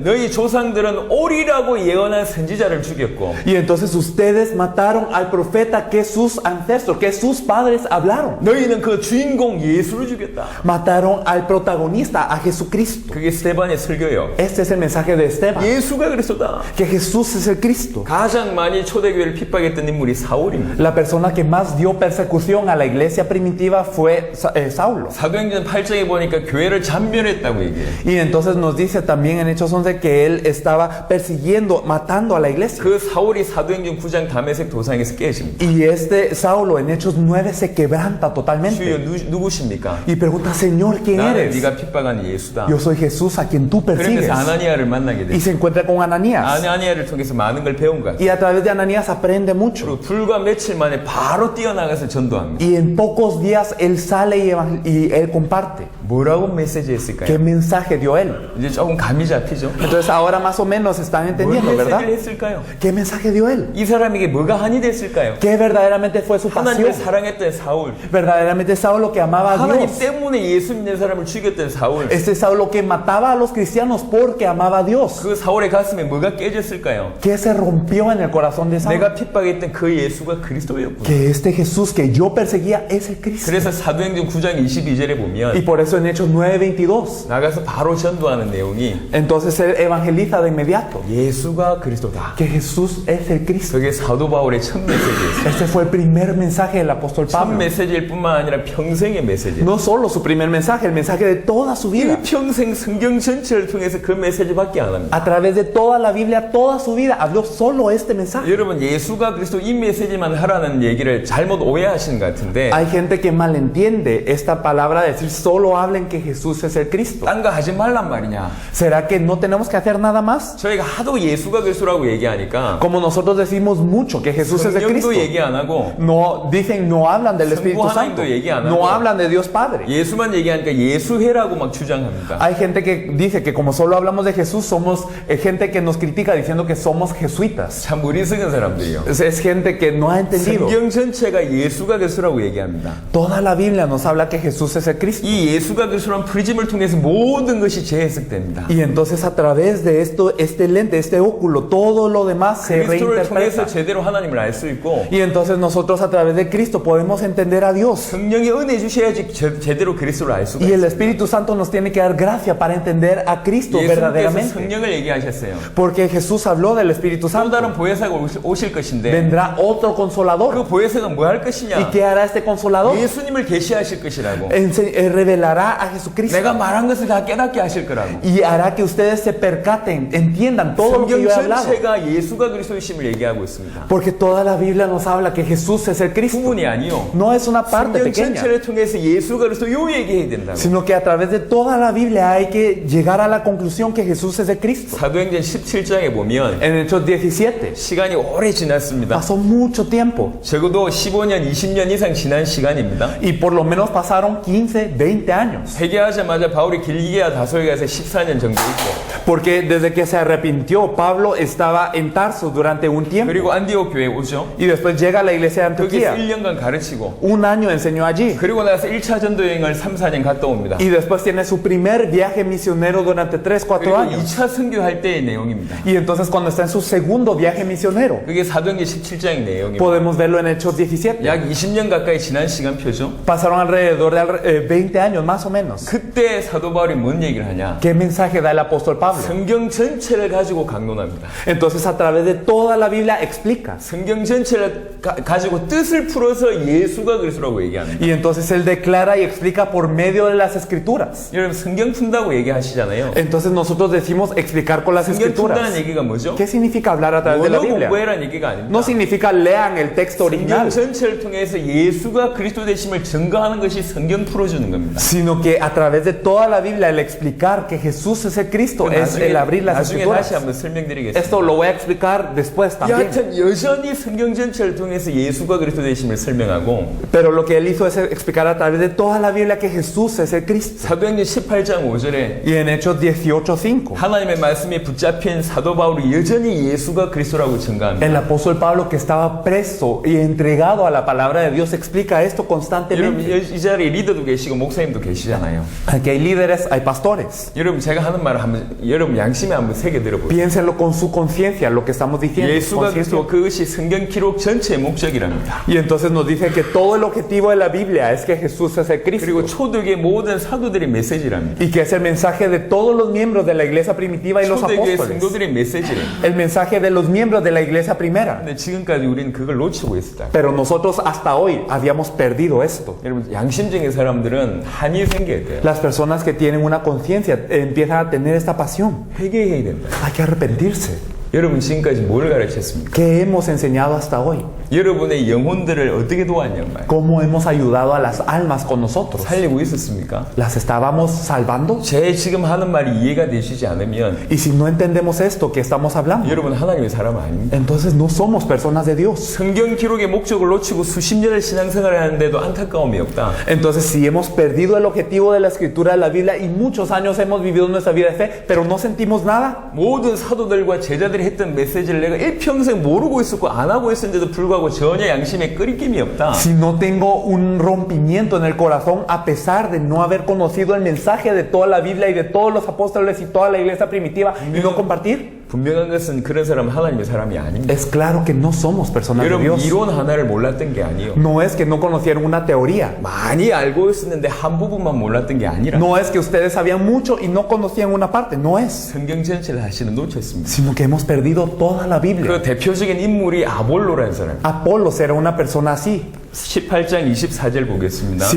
너희 조상들은 오리라고 예언한 선지자를 죽였고 Y entonces ustedes mataron al profeta que sus ancestros, que sus padres hablaron. 너희는 그 주인공 예수를 죽였다. Mataron al protagonista, a Jesucristo. 그게 스데반의 설교예요. Este es el mensaje de Esteban. 예수가 그리스도다. Que Jesús es el Cristo. 가장 많이 초대교회를 핍박했던 인물이 사울입니다. La persona que más dio persecución a la iglesia primitiva fue Saulo. 사도행전 8장에 보니까 교회를 잔멸했다고 얘기해요. Y entonces nos dice también en Hechos 11 que él estaba persiguiendo, matando a la iglesia. 그 사울이 사도행전 9장 다메섹 도상에서 깨집니다. Y este Saulo en Hechos 9 se quebranta 주여 totalmente. 누구십니까? Y pregunta, Señor, ¿quién 나는 eres? 네가 핍박한 예수다. Yo soy Jesús a quien tú persigues. 그러면서 아나니아를 만나게 Y 돼. se encuentra con Ananías. 아나니아를 통해서 많은 걸 배운 거야. Y a través de Ananías aprende mucho. 그리고 불과 며칠 만에 바로 뛰어나가 나가서 전도합니다. Y en pocos días él sale y él comparte. 뭐라고 메시지 했을까요? ¿Qué mensaje dio él? 이제 조금 감이 잡히죠? Entonces ahora más o menos están 뭘 entendiendo, ¿verdad? 메시지를 했을까요? ¿Qué mensaje dio él? 이 사람에게 뭐가 한이 됐을까요? ¿Qué verdaderamente fue su 하나님을 pasión? 사랑했던 사울, Verdaderamente Saulo que amaba a 하나님 Dios. 때문에 예수 믿는 사람을 죽였던 사울, Este Saulo que mataba a los cristianos porque amaba a Dios. 그 사울의 가슴에 뭐가 깨졌을까요? ¿Qué se rompió en el corazón de Saulo? 내가 핍박했던 그 예수가 그리스도였구나. Que este Jesús que yo perseguía es el Cristo. 그래서 사도행전 9장 22절에 Y 보면 por eso en Hechos 9:22, 나가서 바로 전도하는 내용이 entonces él evangeliza de inmediato 예수가 그리스도다. que Jesús es el Cristo. 그게 사도 바울의 첫 메시지였어요. Este fue el primer mensaje del apóstol 첫 Pablo. 메시지일 뿐만 아니라 평생의 메시지. No solo su primer mensaje, el mensaje de toda su vida. 일평생 성경 전체를 통해서 그 메시지밖에 안 합니다. A través de toda la Biblia, toda su vida, habló solo este mensaje. 여러분 예수가 그리스도 이 메시지만 하라는 얘기를 잘못 오해하시는 것 같은데 Hay gente que malentiende esta palabra de decir solo hablen que Jesús es el Cristo. 딴 거 하지 말란 말이냐. ¿Será que no tenemos que hacer nada más? 저희가 하도 예수가 그리스도라고 얘기하니까 Como nosotros decimos mucho que Jesús es el Cristo. 성령도 얘기 안 하고 No, dicen, no hablan del Espíritu 성부 Santo. 하나님도 얘기 안 하고. No hablan de Dios Padre. 예수만 얘기하니까 예수회라고 막 주장합니다. Hay gente que dice que como solo hablamos de Jesús, somos gente que nos critica diciendo que somos jesuitas. 참 무리석은 사람들이요. Es gente que no ha entendido. 성경 전체가 예수가 그리스도라고 얘기합니다. Toda la Biblia nos habla que Jesús es el Cristo. 이 예수가 그리스도라는 프리즘을 통해서 모든 것이 재해석됩니다. Y entonces a través de esto, este lente, este óculo, todo lo demás se 그리스도를 통해서 reinterpreta. 제대로 하나님을 알 수 있고 Y entonces nosotros a través de Cristo podemos entender a Dios. 성령이 은혜 주셔야지 제대로 그리스도를 알 수가 Y el 있어요. Espíritu Santo nos tiene que dar gracia para entender a Cristo 예수님께서 verdaderamente. 성령을 얘기하셨어요. Porque Jesús habló del Espíritu 또 Santo. 다른 보혜사가 오실 것인데 Vendrá otro consolador. 그 보혜사가 뭐 할 ¿Y 것이냐? qué hará este consolador? 예수님을 계시하실 것이라고. Revelará a Jesucristo. 내가 말한 것을 다 깨닫게 하실 거라고. Y hará que ustedes se percaten, entiendan todo lo que 성경 yo he hablado. 전체가 예수가 그리스도이심을 얘기하고 있습니다. Porque toda la Biblia nos habla que Jesús es el Cristo. 부분이 아니요. No es una parte 성경 pequeña, 전체를 통해서 예수가 그리스도 요 얘기해야 된다고. sino que a través de toda la Biblia hay que llegar a la conclusión que Jesús es el Cristo. 사도행전 17장에 보면 En Hechos 17 시간이 오래 지났습니다. pasó mucho tiempo 적어도 15년, 20년 이상 지난 시간입니다. y por lo menos pasaron 15, 20 años. 회개하자마자 바울이 길리기아 다소에 가서 14년 정도 있고 Porque desde que se arrepintió, Pablo estaba en Tarso durante un tiempo 그리고 안디옥 교회에 오죠. y después llega a la iglesia de 거기서 Antioquía. 1년간 가르치고 Un año enseñó allí 그리고 나서 1차 전도 여행을 3, 4년 갔다 옵니다. y después tiene su primer viaje misionero durante 3, 4 그리고 años. 2차 선교할 때의 내용입니다. Y entonces cuando está en su segundo viaje misionero, 그게 사도행전 17장의 내용입니다. podemos verlo en Hechos 17. 약 20년 가까이 지난 시간표죠. Pasaron alrededor de 20 años más o menos. 그때 사도 바울이 뭔 얘기를 하냐? ¿Qué mensaje da el apóstol Pablo? 성경 전체를 가지고 강론합니다. Entonces a través de toda la Biblia explica. 성경 전체를 가지고 뜻을 풀어서 예수가 그리스도라고 얘기합니다. Y entonces él declara y explica por medio de las escrituras. 여러분 성경 푼다고 얘기하시잖아요. Entonces nosotros decimos explicar con las 성경 푼다는 escrituras. 얘기가 뭐죠? ¿Qué significa hablar a través de la 원어 Biblia? 공부해라는 얘기가 아닙니다. No significa lean el texto 성경 original, 전체를 통해서 예수가 그리스도 되심을 증거하는 것이 성경 풀어주는 겁니다. sino que a través de toda la Biblia el explicar que Jesús es el Cristo es el abrir las 나중에 다시 escrituras. 한번 설명드리겠습니다. Esto lo voy a explicar después también. 여하튼 여전히 성경 전체를 통해서 예수가 그리스도 되심을 설명하고 Pero lo que él hizo es explicar a través de toda la Biblia que Jesús es el Cristo. 사도행전 18장 5절에 Y en Hechos 18:5, 하나님의 말씀에 붙잡힌 사도 바울이 여전히 예수가 그리스도라고 증거합니다. el apóstol Pablo, que estaba preso y entregado a la palabra de Dios, explica esto 여러분 constantemente. 이 자리에 리더도 계시고 목사님도 계시잖아요. Aquí hay líderes, hay pastores. 여러분 제가 하는 말을 한번 여러분 양심에 한번 새겨 들어보세요. Piénsenlo con su conciencia, lo que estamos diciendo. 예수가 conciencia. 그리스도 그것이 성경 기록 전체의 목적이랍니다. Y entonces nos dice que todo el objetivo de la Biblia es que Jesús es el Cristo. 그리고 초대교회 모든 사도들의 메시지랍니다. Y que es el mensaje de todos los miembros de la iglesia primitiva y los 초대교회 apóstoles. 성도들의 메시지래. El mensaje de los miembros de la iglesia primera. 근데 지금까지 우리는 그걸 놓치고 있었다. Pero nosotros hasta hoy habíamos perdido esto. 여러분 양심적인 사람들은 한이 생겨야 돼요. Las personas que tienen una conciencia empiezan a tener esta pasión. 회개해야 된다. Hay que arrepentirse. 여러분 지금까지 뭘 가르쳤습니까? ¿Qué hemos enseñado hasta hoy? 여러분의 영혼들을 어떻게 도왔냔 말이에요. ¿Cómo hemos ayudado a las almas con nosotros? 살리고 있었습니까? ¿Las estábamos salvando? 제 지금 하는 말이 이해가 되시지 않으면 Y si no entendemos esto que estamos hablando, 여러분 하나님의 사람 아닙니다. entonces no somos personas de Dios. 성경 기록의 목적을 놓치고 수십 년을 신앙생활을 하는데도 안타까움이 없다. Entonces, si hemos perdido el objetivo de la escritura de la Biblia y muchos años hemos vivido nuestra vida de fe, pero no sentimos nada, 모든 사도들과 제자들이 했던 메시지를 내가 일평생 모르고 있었고 안 하고 있었는데도 불구하고 전혀 양심에 끓임이 없다. si no tengo un rompimiento en el corazón a pesar de no haber conocido el mensaje de toda la Biblia y de todos los apóstoles y toda la iglesia primitiva y no compartir, 분명한 것은 그런 사람은 하나님의 사람이 아닙니다. es claro que no somos personas de 여러분 Dios. 이론 하나를 몰랐던 게 아니에요. No es que no conocieron una teoría. 많이 알고 있었는데 한 부분만 몰랐던 게 아니라 No es que ustedes sabían mucho y no conocían una parte. No es. 성경 전체를 사실은 놓쳤습니다. Sino que hemos perdido toda la Biblia. 그 대표적인 인물이 아볼로라는 사람. Apolos era una persona así. 18장 24절 보겠습니다.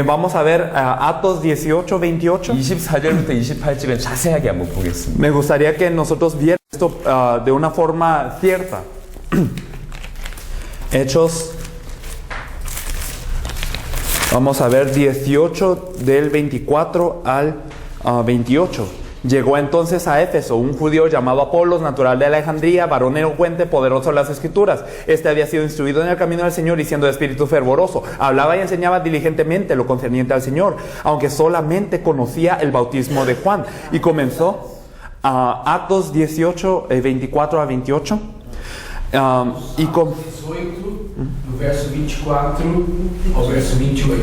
Vamos a ver Atos 18, 28. 24절부터 28절은 자세하게 한번 보겠습니다. Me gustaría que nosotros viéramos esto de una forma cierta. Hechos, vamos a ver 18 del 24 al 28. Llegó entonces a Éfeso un judío llamado Apolos, natural de Alejandría, varón elocuente, poderoso en las escrituras. Este había sido instruido en el camino del Señor y siendo de espíritu fervoroso. Hablaba y enseñaba diligentemente lo concerniente al Señor, aunque solamente conocía el bautismo de Juan. Y comenzó Atos 18, 24 a 28. E com... 18, do verso 24 ao verso 28.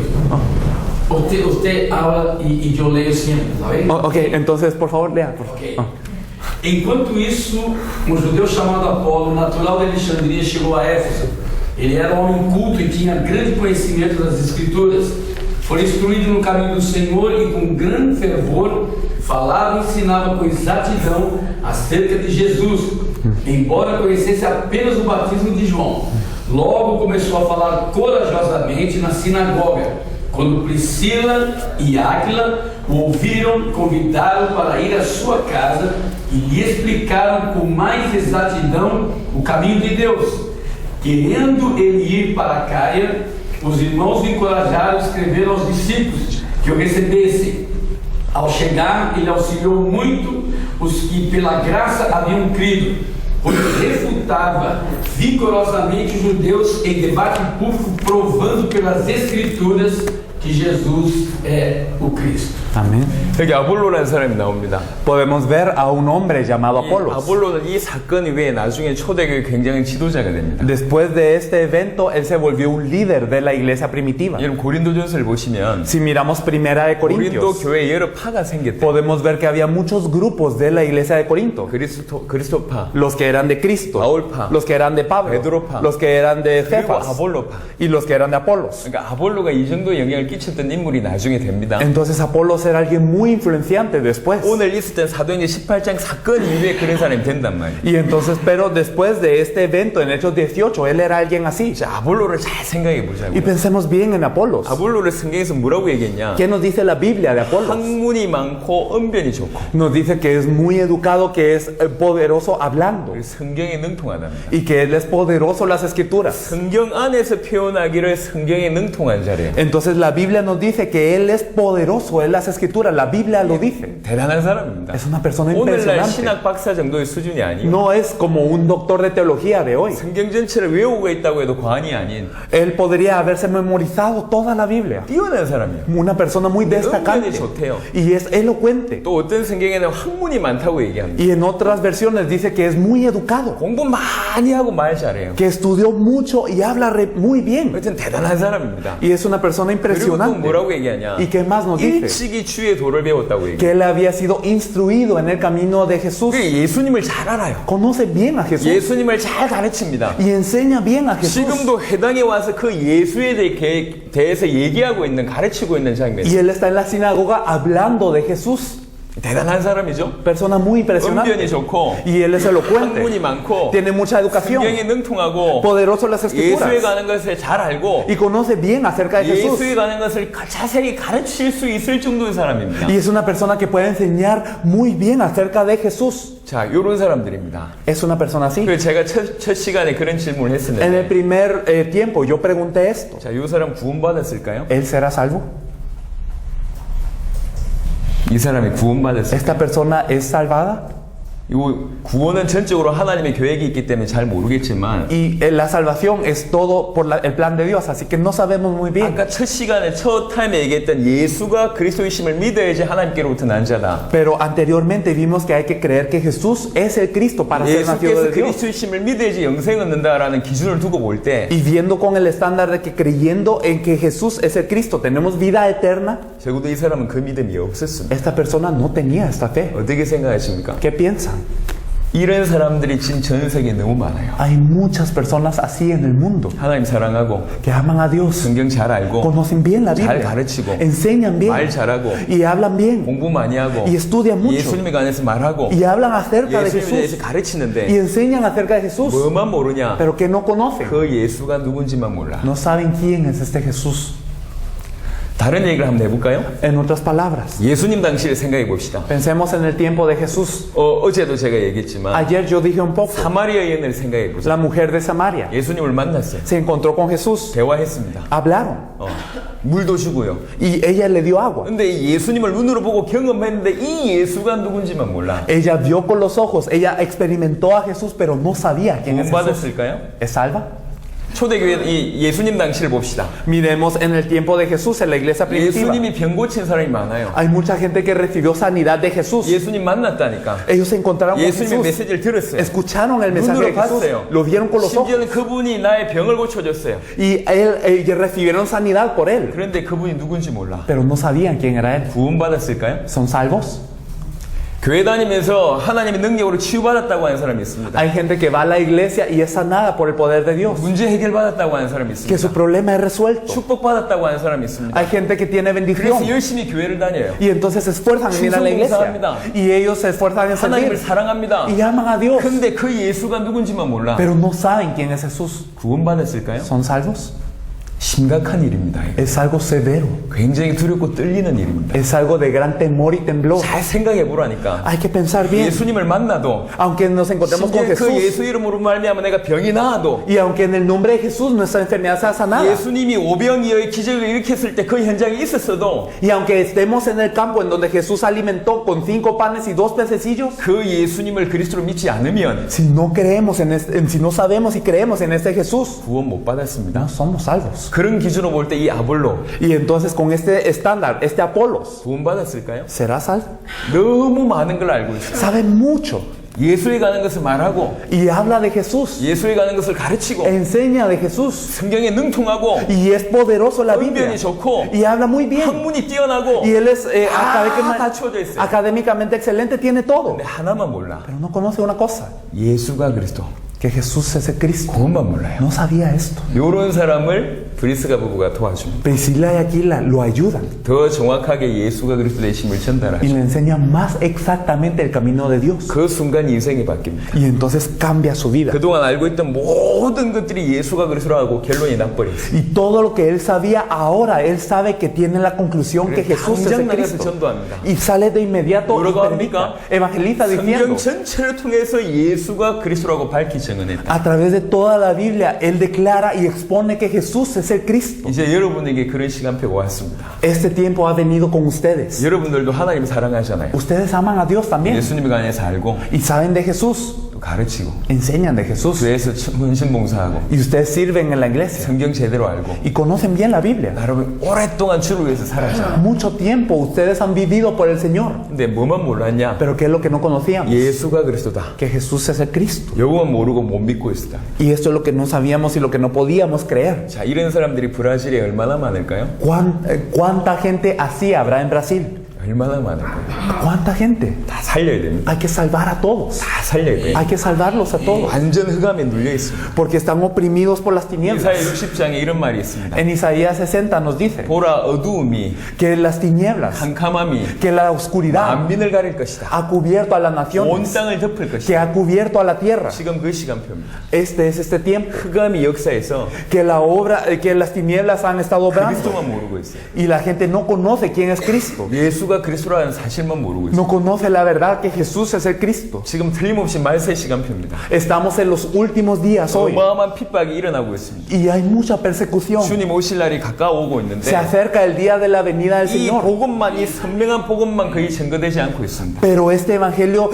Usted habla y yo leo siempre, ¿está bien? Ok, entonces por favor lea. Por favor. Ok. Enquanto isso, um judeu chamado Apolo, natural de Alexandria, chegou a Éfeso. Ele era um homem culto e tinha grande conhecimento das Escrituras. Foi instruído no caminho do Senhor e com grande fervor falava e ensinava com exatidão acerca de Jesus, embora conhecesse apenas o batismo de João. Logo começou a falar corajosamente na sinagoga. Quando Priscila e Áquila o ouviram, convidaram para ir à sua casa e lhe explicaram com mais exatidão o caminho de Deus. Querendo ele ir para Caia, os irmãos o encorajaram a escrever aos discípulos que o recebessem. Ao chegar, ele auxiliou muito os que pela graça haviam crido, pois refutava vigorosamente os judeus em debate público, provando pelas Escrituras que Jesus é o Cristo. Amén. 여기 아볼로라는 사람이 나옵니다. Podemos ver a un hombre llamado 이 Apolos. 아볼로는 이 사건 이후에 나중에 초대교회 굉장히 지도자가 됩니다. Después de este evento, él se volvió un líder de la iglesia primitiva. 여러분 고린도전서를 보시면 Si miramos Primera de 고린도 Corintios, 교회에 여러 파가 생겼대요. podemos ver que había muchos grupos de la iglesia de Corinto. 그리스도파, Los que eran de Cristo, 바울파, los que eran de Pablo, 베드로파, los que eran de 그리고 Cefas 아볼로파. y los que eran de Apolos. 그러니까 아볼로가 이 정도 영향을 끼쳤던 인물이 나중에 됩니다. Entonces Apolos era alguien muy influenciante después. 오늘 있었던 사도행전 18장 사건 이후에 그런 사람이 된단 말이에요. Y entonces, pero después de este evento en Hechos 18, él era alguien así. 자, 아볼로를 잘 생각해 Y 보자고요. pensemos bien en Apolos. 아볼로를 성경에서 뭐라고 얘기했냐? ¿Qué nos dice la Biblia de Apolos? 학문이 많고 언변이 좋고 Nos dice que es muy educado, que es poderoso hablando 성경에 능통하답니다. y que él es poderoso en las escrituras. 성경 안에서 표현하기를 성경에 능통한 자래요. Entonces la Biblia nos dice que él es poderoso en las escrituras. La Biblia lo dice. 대단한 사람입니다. Es una persona 오늘날 impresionante. 신학 박사 정도의 수준이 아니에요. No es como un doctor de teología de hoy. 성경 전체를 외우고 있다고 해도 과언이 아닌 Él podría haberse memorizado toda la Biblia. 뛰어난 사람이에요. Una persona muy destacante. 은근히 좋대요. Y es elocuente. 또 어떤 성경에는 학문이 많다고 얘기합니다. Y en otras versiones dice que es muy educado. 공부 많이 하고 말 잘해요. Que estudió mucho y habla muy bien. 하여튼 대단한 사람입니다. Y es una persona 그리고 또 impresionante. 뭐라고 얘기하냐? ¿Y qué más nos dice? 일찍이 주의 도를 배웠다고 얘기해요. Que él había sido instruido en el camino de Jesús. 예수님을 잘 알아요. Conoce bien a Jesús. 예수님을 잘 가르칩니다. Y enseña bien a Jesús. 지금도 회당에 와서 그 예수에 대해서 얘기하고 있는, 가르치고 있는 장면. Y él está en la sinagoga hablando de Jesús. 대단한 사람이죠. Persona muy 언변이 impresionante. 좋고 Y él es elocuente. 학문이 많고 Tiene mucha educación. 성경에 능통하고 Poderoso en las 예수에 escrituras. 관한 것을 잘 알고 Y conoce bien acerca de Jesús. 예수에 관한 것을 자세히 가르칠 수 있을 정도의 사람입니다. Y es una persona que puede enseñar muy bien acerca de Jesús. 자, 이런 사람들입니다. Es una persona así. 그래서 제가 첫 시간에 그런 질문을 En el 했었는데 primer tiempo yo pregunté esto. 자, 이 사람 구원받았을까요? ¿Él será salvo? 이 사람이 구원받았을까요? ¿Esta persona es salvada? 이거 구원은 전적으로 하나님의 계획이 있기 때문에 잘 모르겠지만 Y la salvación es todo por el plan de Dios, así que no sabemos muy bien. 아까 첫 시간에 첫 타임에 얘기했던 예수가 그리스도이심을 믿어야지 하나님께로부터 난 자다. Pero anteriormente vimos que hay que creer que Jesús es el Cristo para ser nacido 예수께서 de Dios. 그리스도이심을 믿어야지 영생 얻는다라는 기준을 두고 볼 때 Y viendo con el estándar de que creyendo en que Jesús es el Cristo tenemos vida eterna, 적어도 이 사람은 그 믿음이 없었습니다. esta persona no tenía esta fe. 어떻게 생각하십니까? ¿Qué piensan? 이런 사람들이 지금 전 세계에 너무 많아요. Hay muchas personas así en el mundo 하나님 사랑하고 que aman a Dios, 성경 잘 알고 conocen bien la 잘 Biblia, 가르치고 enseñan bien 말 잘하고 y hablan bien 공부 많이 하고 y estudian mucho 예수님에 관해서 말하고 y hablan acerca de 예수님에 대해서 Jesús y 가르치는데 enseñan acerca de Jesús, 뭐만 모르냐? pero que no conocen, 그 예수가 누군지만 몰라. no saben quién es este Jesús. 다른 얘기를 한번 해볼까요? En otras palabras, 예수님 당시를 생각해 봅시다. pensemos en el tiempo de Jesús. 어제도 제가 얘기했지만 Ayer yo dije un poco, 사마리아 여인을 생각해 보자. la mujer de Samaria 예수님을 만났어요. se encontró con Jesús, 대화했습니다. hablaron 물도 주고요. y ella le dio agua. 근데 이 예수님을 눈으로 보고 경험했는데 이 예수가 누군지만 몰라. Ella vio con los ojos, ella experimentó a Jesús, pero no sabía quién es Jesús. 구원받았을까요? ¿Es salva? 초대교회 이 예수님 당시를 봅시다. Miremos en el tiempo de Jesús, en la iglesia primitiva. 예수님이 병 고친 사람이 많아요. Hay mucha gente que recibió sanidad de Jesús. 예수님 만났다니까. Ellos se encontraron con 예수님의 Jesús, 메시지를 들었어요. escucharon el mensaje de 눈으로 Jesús, 봤어요. lo vieron con los ojos 심지어는 그분이 나의 병을 고쳐줬어요. y ellos recibieron sanidad por él, 그런데 그분이 누군지 몰라. pero no sabían quién era él. 구원받았을까요? ¿Son salvos? 교회 다니면서 하나님의 능력으로 치유받았다고 하는 사람이 있습니다. Hay gente que va a la iglesia y es sanada por el poder de Dios, 문제 해결받았다고 하는 사람이 que su 있습니다. problema es resuelto. 축복받았다고 하는 사람이 있습니다. Hay gente que tiene 그래서 bendición 열심히 교회를 다녀요. y entonces se esfuerzan en ir a la iglesia 충성봉사합니다. y ellos se esfuerzan en 하나님을 servir 사랑합니다. y aman a Dios, 근데 그 예수가 누군지만 몰라. pero no saben quién es Jesús. 구원받았을까요? ¿Son salvos? 심각한 일입니다. 이거. Es algo severo, 굉장히 두렵고 떨리는 일입니다. es algo de gran temor y temblor. 잘 생각해 보라니까. Hay que pensar bien. 예수님을 만나도 Aunque nos encontremos con 심지어 그 Jesús 예수 이름으로 말미암아 내가 병이 나아도 y aunque en el nombre de Jesús nuestra enfermedad sea sanada, 예수님이 오병이어의 기적을 일으켰을 때 그 현장에 있었어도 y aunque estemos en el campo en donde Jesús alimentó con 5 panes y 2 pececillos, 그 예수님을 그리스도로 믿지 않으면 si no creemos si no sabemos y creemos en este Jesús, 구원 못 받았습니다. no somos salvos. 그런 기준으로 볼 때 이 아볼로 Y entonces con este estándar, este Apolos, 구원 받았을까요? ¿será salvo? 너무 많은 걸 알고 있어요. Sabe mucho 예수에 가는 것을 말하고 y habla de Jesús, 예수에 가는 것을 가르치고 enseña de Jesús 성경에 능통하고 y es poderoso la Biblia 언변이 좋고 y habla muy bien 학문이 뛰어나고 y él es 다 쳐져 있어요. académicamente excelente, tiene todo, 근데 하나만 몰라. pero no conoce una cosa, 예수가 그리스도. que Jesús es el Cristo. 그것만 몰라요. No sabía esto. 이런 사람을 브리스가 부부가 도와줍니다. Priscila y Aquila lo ayudan 더 정확하게 예수가 그리스도 되심을 y 전달하죠. le enseñan más exactamente el camino de Dios. 그 순간 인생이 바뀝니다. Y entonces cambia su vida. 그동안 알고 있던 모든 것들이 예수가 그리스도라고 결론이 나버렸어요. Y todo lo que él sabía, ahora él sabe que tiene la conclusión que Jesús es 당장 el 나가서 Cristo. 전도합니다. Y sale de inmediato y 뭐라고 predica, 합니까? evangeliza 성경 diciendo, 전체를 통해서 예수가 그리스도라고 밝히 증언했다. a través de toda la Biblia, él declara y expone que Jesús es el Cristo. 이제 여러분에게 그런 시간표가 왔습니다. Este tiempo ha venido con ustedes. 여러분들도 하나님 사랑하잖아요. Ustedes aman a Dios también 예수님에 관해서 알고 y saben de Jesús, 또 가르치고 enseñan de Jesús 교회에서 헌신봉사하고 y ustedes sirven en la iglesia 성경 제대로 알고 y conocen bien la Biblia. 여러분 오랫동안 주를 위해서 살았잖아요. Mucho tiempo ustedes han vivido por el Señor, 근데 뭐만 몰랐냐? pero ¿qué es lo que no conocíamos? 예수가 그리스도다. Que Jesús es el Cristo. 요거만 모르고 못 믿고 있었다. Y esto es lo que no sabíamos y lo que no podíamos creer. 자, 이런 사람들이 브라질에 얼마나 많을까요? ¿Cuánta gente así habrá en Brasil? 얼마나 많을까요? ¿Cuánta gente? 다 살려야 됩니다. Hay que salvar a todos. 다 살려야 돼요. Hay que salvarlos a todos. 완전 흑암에 눌려 있습니다. Porque están oprimidos por las 이사야 tinieblas. 60장에 이런 말이 있습니다. En Isaías 60 nos dice 보라 어두움이 que las tinieblas, 캄캄함이 que la oscuridad 만민을 가릴 것이다. ha cubierto a las 온 naciones, 땅을 덮을 que 것이다. ha cubierto a la tierra. 지금 그 시간표입니다. Este es este tiempo. 흑암이 역사에서 Que que las tinieblas han estado obrando. 그리스도만 모르고 있어요. Y la gente no conoce quién es Cristo. 예수가 그리스도라는 사실만 모르고 있어요. No conoce la verdad que Jesús es el Cristo. 지금 틀림없이 말세 시간표입니다. Estamos en los últimos días hoy. 어마어마한 핍박이 일어나고 있습니다. Y hay mucha persecución. 주님 오실 날이 가까워오고 Se 있는데 acerca el día de la venida del 이 Señor. 복음만, 이 선명한 복음만 거의 증거되지 않고 있습니다. Pero este evangelio,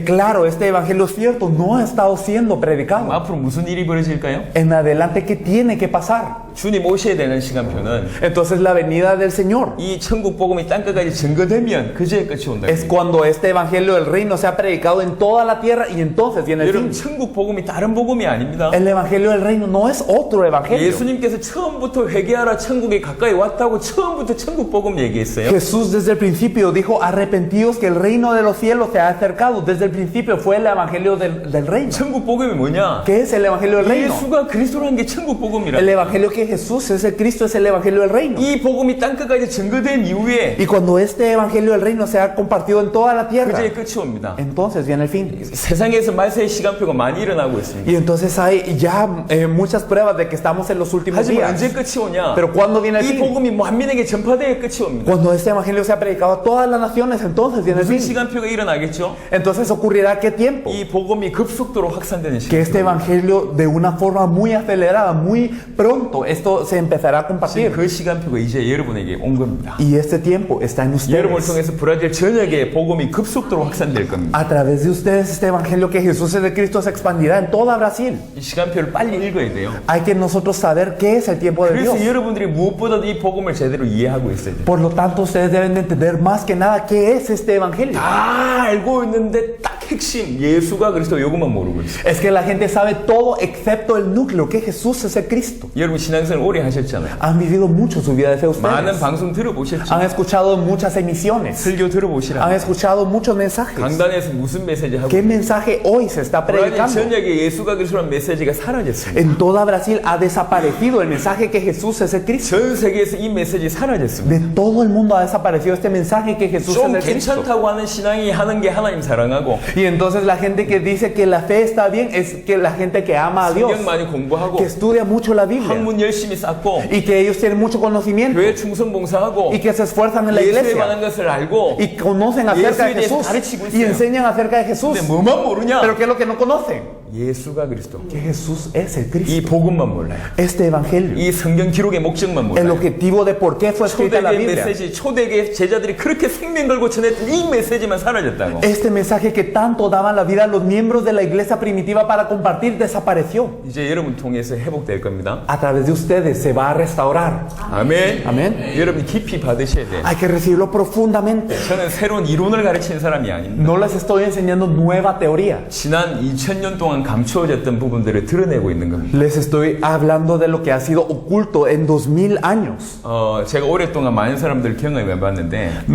claro, este evangelio cierto no ha estado siendo predicado. 앞으로 무슨 일이 벌어질까요? En adelante, ¿qué tiene que pasar? 주님 오셔야 되는 시간표는 Entonces la venida del Señor 이 천국 복음이 땅끝까지 증거되면 그제의 끝이 온다. es cuando este evangelio del reino sea predicado en toda la tierra y entonces viene el 여러분 fin. 천국 복음이 다른 복음이 아닙니다. El evangelio del reino no es otro evangelio. 예수님께서 처음부터 회개하라 천국이 가까이 왔다고 처음부터 천국 복음 얘기했어요. Jesús desde el principio dijo, arrepentidos que el reino de los cielos se ha acercado. Desde el principio fue el evangelio del reino. 천국 복음이 뭐냐? ¿Qué es el evangelio del reino? 예수가 그리스도라는 게 천국 복음이라. El evangelio que Jesús es el Cristo es el evangelio del reino. 이 복음이 땅끝까지 증거된 이후에 Y cuando este evangelio del reino se ha compartido en toda la tierra, 그제의 끝이 옵니다. entonces viene el fin. 세상에서 말세의 시간표가 많이 일어나고 있습니다. Y entonces hay ya muchas pruebas de que estamos en los últimos 하지만 언제 días. 끝이 오냐? Pero ¿cuándo viene el 이 fin? 복음이 만민에게 전파되어 끝이 옵니다. Cuando este evangelio sea predicado a todas las naciones, entonces viene el 무슨 fin. 시간표가 일어나겠죠? Entonces ocurrirá qué tiempo? 이 복음이 급속도로 확산되는 Que este 시간. evangelio de una forma muy acelerada, muy pronto, esto se empezará a compartir. 그 시간표가 이제 여러분에게 온 겁니다. Y este tiempo está en 여러분을 ustedes. 통해서 브라질 전역에 복음이 급속도로 확산될 겁니다. A través de ustedes este evangelio que Jesús es de Cristo se expandirá en toda Brasil. 이 시간표를 빨리 읽어야 돼요. Hay que nosotros saber qué es el tiempo de Dios. 그래서 여러분들이 무엇보다도 이 복음을 제대로 이해하고 있어야 돼요. Por lo tanto, ustedes deben de entender más que nada qué es este evangelio. 다 알고 있는데 딱 핵심 예수가 그리스도 요것만 모르고 있어요. Es que la gente sabe todo excepto el núcleo, que Jesús es el Cristo. 여러분 신앙생활 오래 하셨잖아요. Han vivido mucho su vida de fe 많은 ustedes. 방송 들어보셨죠? Han escuchado muchas emisiones. 설교 Han 들어보시라. escuchado muchos mensajes. 강단에서 무슨 메시지 하고 ¿Qué mensaje hoy se está 브라질 predicando? 전역에 예수가 그리스도라는 메시지가 사라졌습니다. En toda Brasil ha desaparecido el mensaje que Jesús es el Cristo. 전 세계에서 이 메시지 사라졌습니다. De todo el mundo ha desaparecido este mensaje que Jesús es 좀 el Cristo. 괜찮다고 하는 신앙이 하는 게 하나님 사랑하고 Y entonces la gente que dice que la fe está bien es que la gente que ama a Dios, 성경 많이 공부하고 que estudia mucho la Biblia 학문 열심히 쌓고 y que ellos tienen mucho conocimiento 교회 충성 봉사하고 y que se esfuerzan en la 예수에 관한 iglesia 것을 알고 y conocen acerca de 예수에 대해서 Jesús 가르치고 y 있어요. enseñan acerca de Jesús. 근데 뭐만 모르냐? Pero ¿qué es lo que no conocen? 예수가 그리스도. Que Jesús es el 이 Cristo. 복음만 몰라요. Este evangelio, 이 성경 기록의 목적만 el 몰라요. objetivo de por qué fue escrita la 초대교회 Biblia. 메시지, 초대교회 제자들이 그렇게 생명 걸고 전했던 이 메시지만 사라졌다고. Este mensaje que tanto daban la vida a los miembros de la iglesia primitiva para compartir desapareció. 이제 여러분 통해서 회복될 겁니다. A través de ustedes se va a restaurar. 아멘. Amén. 여러분 깊이 받으셔야 돼요. Hay que recibirlo profundamente. 저는 새로운 이론을 가르치는 사람이 아닙니다. No les estoy enseñando nueva teoría. 지난 2000년 동안 감추어졌던 부분들을 드러내고 있는 겁니다. Les estoy hablando de lo que ha sido oculto en 2000 años. 제가 오랫동안 많은 사람들 경험해 봤는데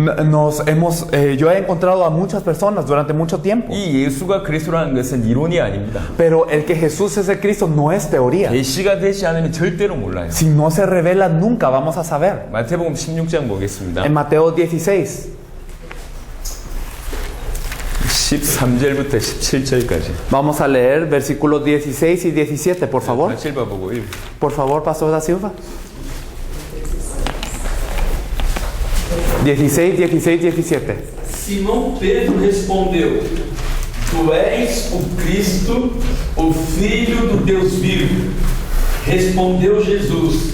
Yo he encontrado a muchas personas durante mucho tiempo. 이 예수가 그리스도라는 것은 이론이 아닙니다. Pero el que Jesús es el Cristo no es teoría. 계시가 되지 않으면 절대로 몰라요. Si no se revela, nunca vamos a saber. 마태복음 16장 보겠습니다. En Mateo 16, 13절부터 17절까지. vamos a leer versículos 16 y 17, por favor. 같이 읽어보고 읽. Por favor, Pastor da Silva. 16, 16, 17. Simão Pedro respondeu: Tu és o Cristo, o Filho do Deus vivo. Respondeu Jesus: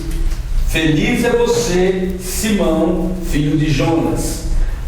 Feliz é você, Simão, filho de Jonas,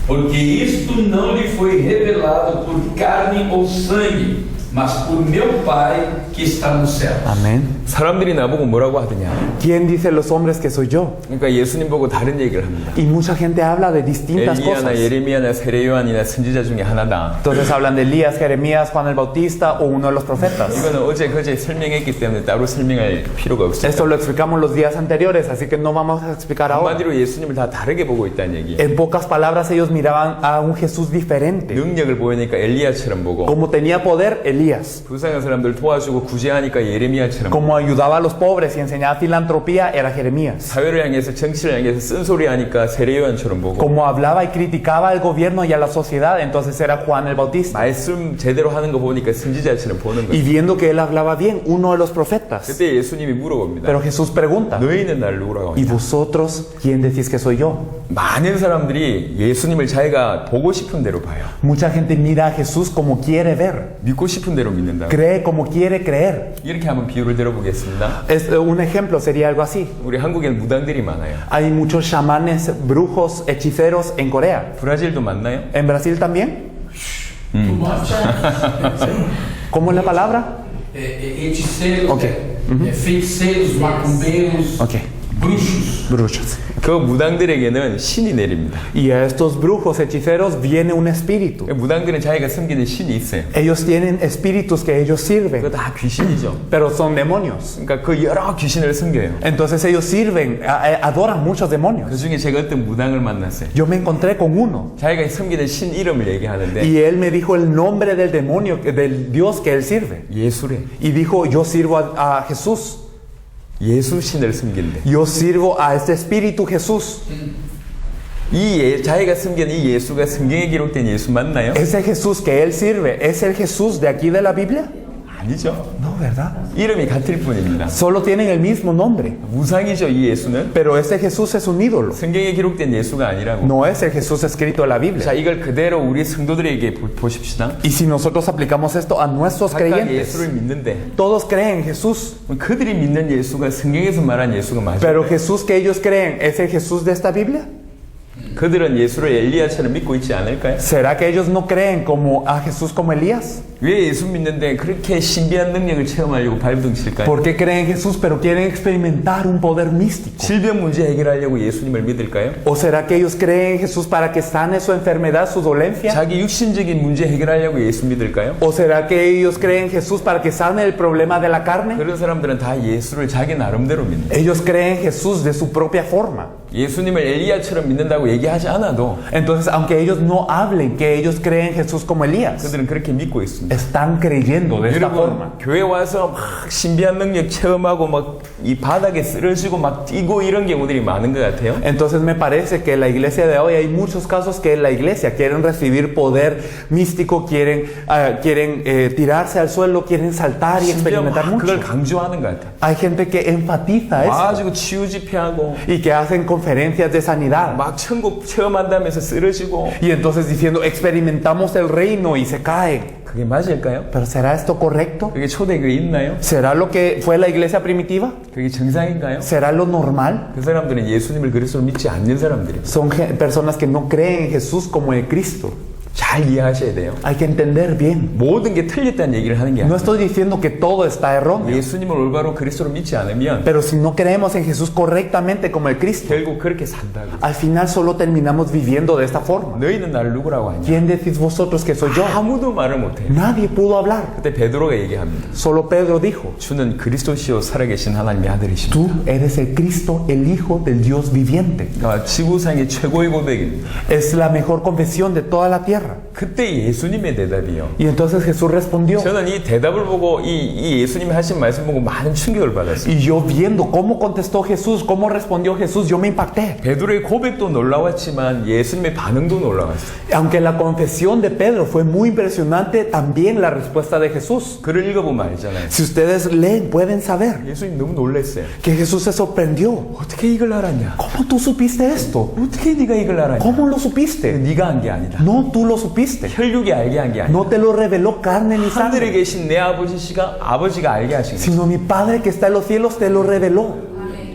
porque isto não lhe foi revelado por carne ou sangue, mas por meu Pai que está no céu. Amén. 사람들이 나보고 뭐라고 하더냐. ¿Quién dice los hombres que soy yo? 그러니까 예수님 보고 다른 얘기를 합니다. Y mucha gente habla de distintas 엘리야나 cosas. 예레미야나 세례요한이나 선지자 중에 하나다. Entonces hablan de Elías, Jeremías, Juan el Bautista o uno de los profetas. 이거는 어제 그제 설명했기 때문에 따로 설명할 필요가 없습니다. Esto lo explicamos los días anteriores, así que no vamos a explicar ahora. 한마디로 예수님을 다 다르게 보고 있다는 얘기예요. En pocas palabras, ellos miraban a un Jesús diferente. 능력을 보이니까 엘리야처럼 보고 Como tenía poder, Elías. 불쌍한 사람들 도와주고 구제하니까 예레미야처럼 보고 Como ayudaba a los pobres y enseñaba filantropía, era Jeremías. 사회를 향해서 정치를 향해서 쓴소리 하니까 세례요한처럼 보고 Como hablaba y criticaba al gobierno y a la sociedad, entonces era Juan el Bautista. 말씀 제대로 하는 거 보니까 선지자처럼 보는 Y 거예요. viendo que él hablaba bien, uno de los profetas. 그때 예수님이 물어봅니다. Pero Jesús pregunta, 너희는 나를 누구라고 ¿y 하냐? vosotros quién decís que soy yo? 많은 사람들이 예수님을 자기가 보고 싶은 대로 봐요. Mucha gente mira a Jesús como quiere ver, 믿고 싶은 대로 믿는다. cree como quiere creer. 이렇게 한번 비유를 들어보겠습니다. Un ejemplo sería algo así. 우리 한국에는 무당들이 많아요. Hay muchos chamanes, brujos, hechiceros en Corea. 브라질도 많나요? ¿En Brasil también? ¿Cómo es la palabra? Hechiceiros, Ok. feiticeiros, macumbeiros, Ok. bruxos. Brujas. 그 무당들에게는 신이 내립니다. Y a estos brujos, hechiceros, viene un espíritu. 무당들은 자기가 섬기는 신이 있어요. Ellos tienen espíritus que ellos 그거 sirven, 다 귀신이죠. pero son demonios. 그러니까 그 여러 귀신을 섬겨요. Entonces ellos sirven, adoran muchos 그 demonios. 중에 제가 어떤 무당을 만났어요. Yo me encontré con uno 자기가 섬기는 신 이름을 얘기하는데 y él me dijo el nombre del demonio, del Dios que él sirve. 예수래. Y dijo, yo sirvo a Jesús. 예수 신을 섬긴대. Yo sirvo a este espíritu Jesús. 자기가 섬기는 이 예수가 성경에 기록된 예수 맞나요? Ese Jesús que él sirve, ¿es el Jesús de aquí de la Biblia? 아니죠. No, ¿verdad? 이름이 같을 뿐입니다. Solo tienen el mismo nombre. 무상이죠, 이 예수는. Pero este Jesús es un ídolo. 성경에 기록된 예수가 아니라고. No es el Jesús escrito en la 자, Biblia. 이걸 그대로 우리 성도들에게 보십시다. Y si nosotros aplicamos esto a nuestros 각각 creyentes, 예수를 믿는데 todos creen en Jesús. 그들이 믿는 예수가 성경에서 말한 예수가 맞아요. Pero Jesús que ellos creen, ¿es el Jesús de esta Biblia? 그들은 예수를 엘리야처럼 믿고 있지 않을까요? ¿Será que ellos no creen como a Jesús como Elías? 왜 예수 믿는데 그렇게 신비한 능력을 체험하려고 발버둥칠까요? ¿Por qué creen en Jesús pero quieren experimentar un poder místico? 질병 문제 해결하려고 예수님을 믿을까요? ¿O será que ellos creen en Jesús para que sane su enfermedad, su dolencia? 자기 육신적인 문제 해결하려고 예수 믿을까요? ¿O será que ellos creen en Jesús para que sane el problema de la carne? 그런 사람들은 다 예수를 자기 나름대로 믿는. Ellos creen en Jesús de su propia forma. 예수님을 엘리야처럼 믿는다고 얘기하지 않아도 Entonces, aunque ellos no hablen que ellos creen en Jesús como Elías, 그들은 그렇게 믿고 있습니다. están creyendo de esta 여러분 forma. 교회 와서 막 신비한 능력 체험하고 막 이 바닥에 쓰러지고 막 뛰고 이런 경우들이 많은 것 같아요. Entonces me parece que en la iglesia de hoy hay muchos casos que en la iglesia quieren recibir poder místico, quieren tirarse al suelo, quieren saltar y 심지어 experimentar 막 mucho. 그걸 강조하는 것 같아요. Hay gente que enfatiza eso 와가지고 치유 집회하고 y que hacen conferencias de sanidad. 막 천국 체험한다면서 쓰러지고 Y entonces diciendo, experimentamos el reino y se caen. 그게 맞을까요? ¿Pero será esto correcto? 그게 초대교회 있나요? ¿Será lo que fue la iglesia primitiva? 그게 정상인가요? ¿Será lo normal? 그 사람들은 예수님을 그리스도로 믿지 않는 사람들이에요. Son personas que no creen en Jesús como en Cristo. 잘 이해하셔야 돼요. Hay que entender bien. 모든 게 틀렸다는 얘기를 하는 게 No 아니에요. estoy diciendo que todo está erróneo. 예수님을 올바로 그리스도로 믿지 않으면 Pero si no creemos en Jesús correctamente como el Cristo, 결국 그렇게 산다고. al final solo terminamos viviendo de esta forma. 너희는 나를 누구라고 하냐? ¿Quién decís vosotros que soy yo? 아무도 말을 못해. Nadie pudo hablar. 그때 베드로가 얘기합니다. Solo Pedro dijo, 주는 그리스도시요 살아계신 하나님의 아들이십니다. tú eres el Cristo, el Hijo del Dios viviente. 그러니까 지구상의 최고의 고백입니다. Es la mejor confesión de toda la tierra. 그때 예수님의 대답이요. Y entonces Jesús respondió. 저는 이 대답을 보고 이 예수님이 하신 말씀 보고 많은 충격을 받았어요. Y yo viendo cómo contestó Jesús, cómo respondió Jesús, yo me impacté. 베드로의 고백도 놀라웠지만 예수님의 반응도 놀라웠어요. Aunque la confesión de Pedro fue muy impresionante, también la respuesta de Jesús. 글을 읽어보면 알잖아요. Si ustedes leen, pueden saber 예수님 너무 놀랐어요. que Jesús se sorprendió. 어떻게 이걸 알았냐? ¿Cómo tú supiste esto? 어떻게 네가 이걸 알았냐? ¿Cómo lo supiste? 네가 한 게 아니다. No, tú lo supiste. 혈육이 알게 한 게 아니다. No te lo reveló carne ni 하늘에 sangre, 계신 내 아버지가 알게 하신 거예요. sino mi Padre que está en los cielos te lo reveló.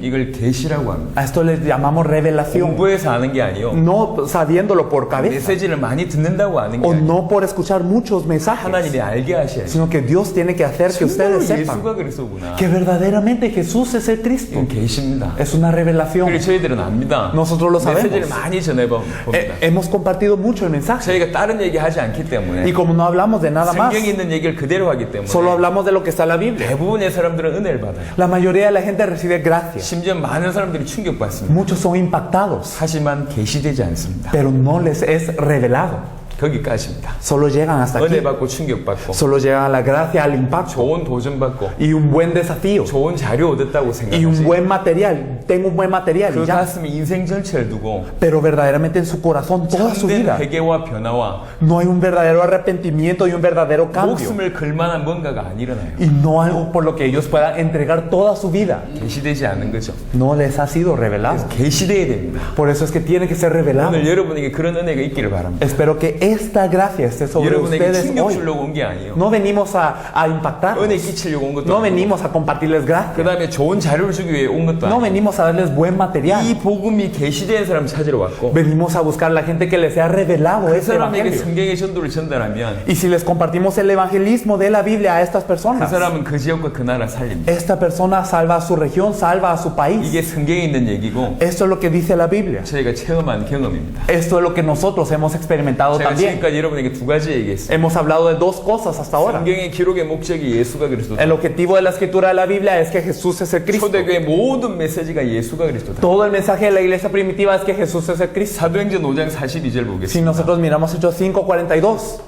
이걸 계시라고 합니다. A esto le llamamos revelación. 공부해서 아는 게 아니요. No sabiéndolo por cabeza. 메시지를 많이 듣는다고 아는 게 O 아니요. no por escuchar muchos mensajes. 하나님이 알게 하셔야지. Sino que Dios tiene que hacer que 정말로 ustedes sepan 예수가 그리스도구나. que verdaderamente Jesús es el Cristo. 이건 계십니다. Es una revelación. 그리고 저희들은 압니다. Nosotros lo 메시지를 sabemos. 많이 전해봅니다. Hemos compartido mucho el mensaje. 저희가 다른 얘기 하지 않기 때문에 Y como no hablamos de nada más, 성경에 있는 얘기를 그대로 하기 때문에 solo hablamos de lo que está en la Biblia. 대부분의 사람들은 은혜를 받아요. La mayoría de la gente recibe gracia. 심지어 많은 사람들이 충격받습니다. Muchos son impactados, 하지만 계시되지 않습니다. pero no les es revelado. 거기까지입니다. Solo llegan hasta aquí. 은혜 받고 충격받고 Solo llegan a la gracia, al impacto 좋은 도전 받고 y un buen desafío 좋은 자료 얻었다고 y un 생각하지. buen material. Tengo un buen material 그 y ya. 가슴에 인생 전체를 두고 Pero verdaderamente en su corazón, toda su 참된 vida, 회개와 변화와 no hay un verdadero arrepentimiento y un verdadero cambio. 목숨을 걸 만한 뭔가가 안 일어나요. Y no algo por lo que ellos puedan entregar toda su vida. 계시되지 않은 거죠. No les ha sido revelado. 계시돼야 됩니다. Por eso es que tiene que ser revelado. 오늘 여러분에게 그런 은혜가 있기를 바랍니다. Espero que esta gracia esté sobre 여러분에게 ustedes 충격 hoy. 주려고 온 게 아니에요. No venimos a impactar. 은혜 끼치려고 온 것도 No 아니고 venimos a compartirles gracia. 그 다음에 좋은 자료를 주기 위해 온 것도 No 아니고 venimos a darles buen material. 이 복음이 계시된 사람 찾으러 왔고 Venimos a buscar a la gente que les sea revelado 그 este 사람에게 evangelio. 성경의 전도를 전달하면 Y si les compartimos el evangelismo de la Biblia a estas 그 personas, 사람은 그 지역과 그 나라 살립니다. esta persona salva a su región, salva a su país. 이게 성경에 있는 얘기고 Esto es lo que dice la Biblia. 저희가 체험한 경험입니다. Esto es lo que nosotros hemos experimentado 제가 también. 지금까지 여러분에게 두 가지 얘기했어요. Hemos hablado de dos cosas hasta ahora. 성경의 기록의 목적이 예수가 그리스도다. El objetivo de la escritura de la Biblia es que Jesús es el Cristo. 초대교회 모든 메시지가 예수가 그리스도다. Todo el mensaje de la iglesia primitiva es que Jesús es el Cristo. 사도행전 5장 42절 Si 보겠습니다. nosotros miramos Hechos 5:42,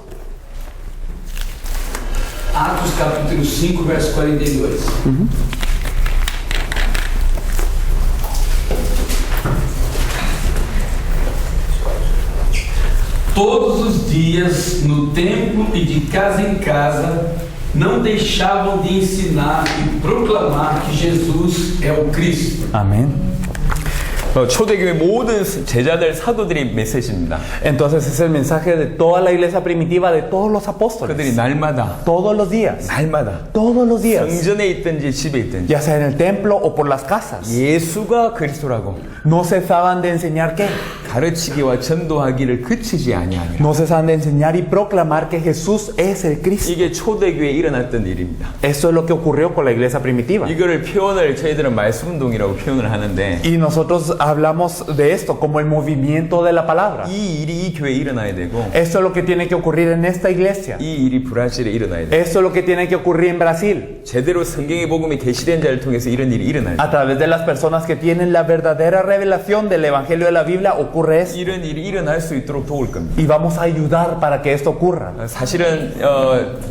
Atos capítulo 5, verso 42. Todos os dias, no templo e de casa em casa, não deixavam de ensinar e proclamar que Jesus é o Cristo. amén. 초대교회 모든 제자들 사도들이 메시지입니다. Entonces es el mensaje de toda la iglesia primitiva, de todos los 그들이 apóstoles. 날마다 Todos los días. Todos los días. 성전에 있든지 집에 있든지 Ya sea en el templo o por las casas. 예수가 그리스도라고 No cesaban de enseñar qué. 가르치기와 전도하기를 그치지 아니하니라. No cesaban de enseñar y proclamar que Jesús es el Cristo. 이게 초대교회에 일어났던 일입니다. Esto es lo que ocurrió con la iglesia primitiva. 이거를 표현을 저희들은 말씀운동이라고 표현을 하는데 Y nosotros hablamos de esto como el movimiento de la palabra. 이 일이 이 교회에 일어나야 되고 Esto es lo que tiene que ocurrir en esta iglesia. 이 일이 브라질에 일어나야 돼. Esto es lo que tiene que ocurrir en Brasil. 제대로 성경의 복음이 계시된 자를 통해서 이런 일이 일어나야 돼. A través de las personas que tienen la verdadera revelación del Evangelio de la Biblia ocurre esto. 이런 일이 일어날 수 있도록 도울 겁니다. Y vamos a ayudar para que esto ocurra. 사실은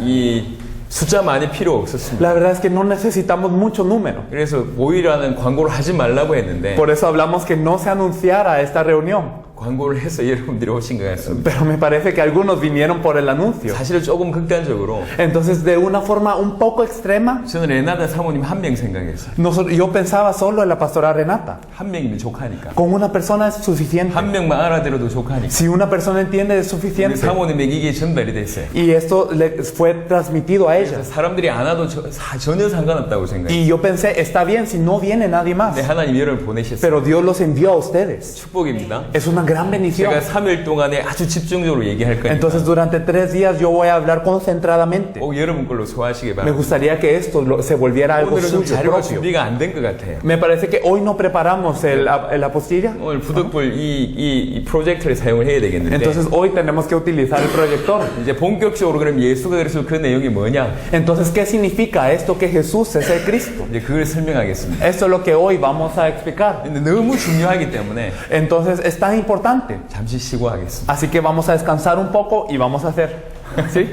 이 숫자 많이 필요 없었습니다. La verdad es que no necesitamos mucho número. 그래서 모이라는 광고를 하지 말라고 했는데 Por eso hablamos que no se anunciara esta reunión. 광고를 해서 여러분들이 오신 것 같습니다. Pero me parece que algunos vinieron por el anuncio. 사실은 조금 극단적으로 Entonces, de una forma un poco extrema, 저는 레나다 사모님 한 명 생각했어요. yo pensaba solo en la pastora Renata. 한 명이면 족하니까. Con una persona es suficiente. 한 명만 알아들어도 족하니까. Si una persona entiende es 우리 suficiente. 사모님에게 이게 전달이 됐어요. Y esto le fue transmitido a ella. 사람들이 안 와도 전혀 상관없다고 생각해요. Y yo pensé, está bien si no viene nadie más. 근데 하나님 여러분을 보내셨어요. Pero Dios los envió a ustedes. 축복입니다. Es una gran bendición. 제가 3일 동안에 아주 집중적으로 얘기할 거니까 Entonces, durante 3 días yo voy a hablar concentradamente. 꼭 여러분 걸로 소화하시기 Me 바랍니다. gustaría que esto se volviera algo 오늘은 좀 suyo 자료가 propio. 준비가 안 된 것 같아요. Me parece que hoy no preparamos la apostilla. 오늘 부득불 이 프로젝터를 사용을 해야 되겠는데 Entonces hoy tenemos que utilizar el proyector. 이제 본격적으로 그럼 예수가 그래서 그 내용이 뭐냐 Entonces, ¿qué significa esto que Jesús es el Cristo? 이제 그걸 설명하겠습니다. Esto es lo que hoy vamos a explicar. 근데 너무 중요하기 때문에 Entonces es tan importante. 잠시 쉬고 하겠습니다. Así que vamos a descansar un poco y vamos a hacer. ¿Sí?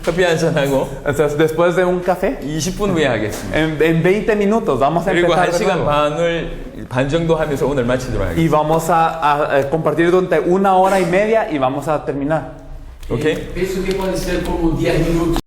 커피 한잔 하고 Entonces, después de un café, 20분 후에 하겠습니다. en 20 minutos vamos a 그리고 empezar de 1시간 nuevo. 반 정도 하면서 오늘 마치도록 하겠습니다. Y vamos a compartir durante 1 hora y media y vamos a terminar. 오케이? Penso que pode ser como 10 minutos.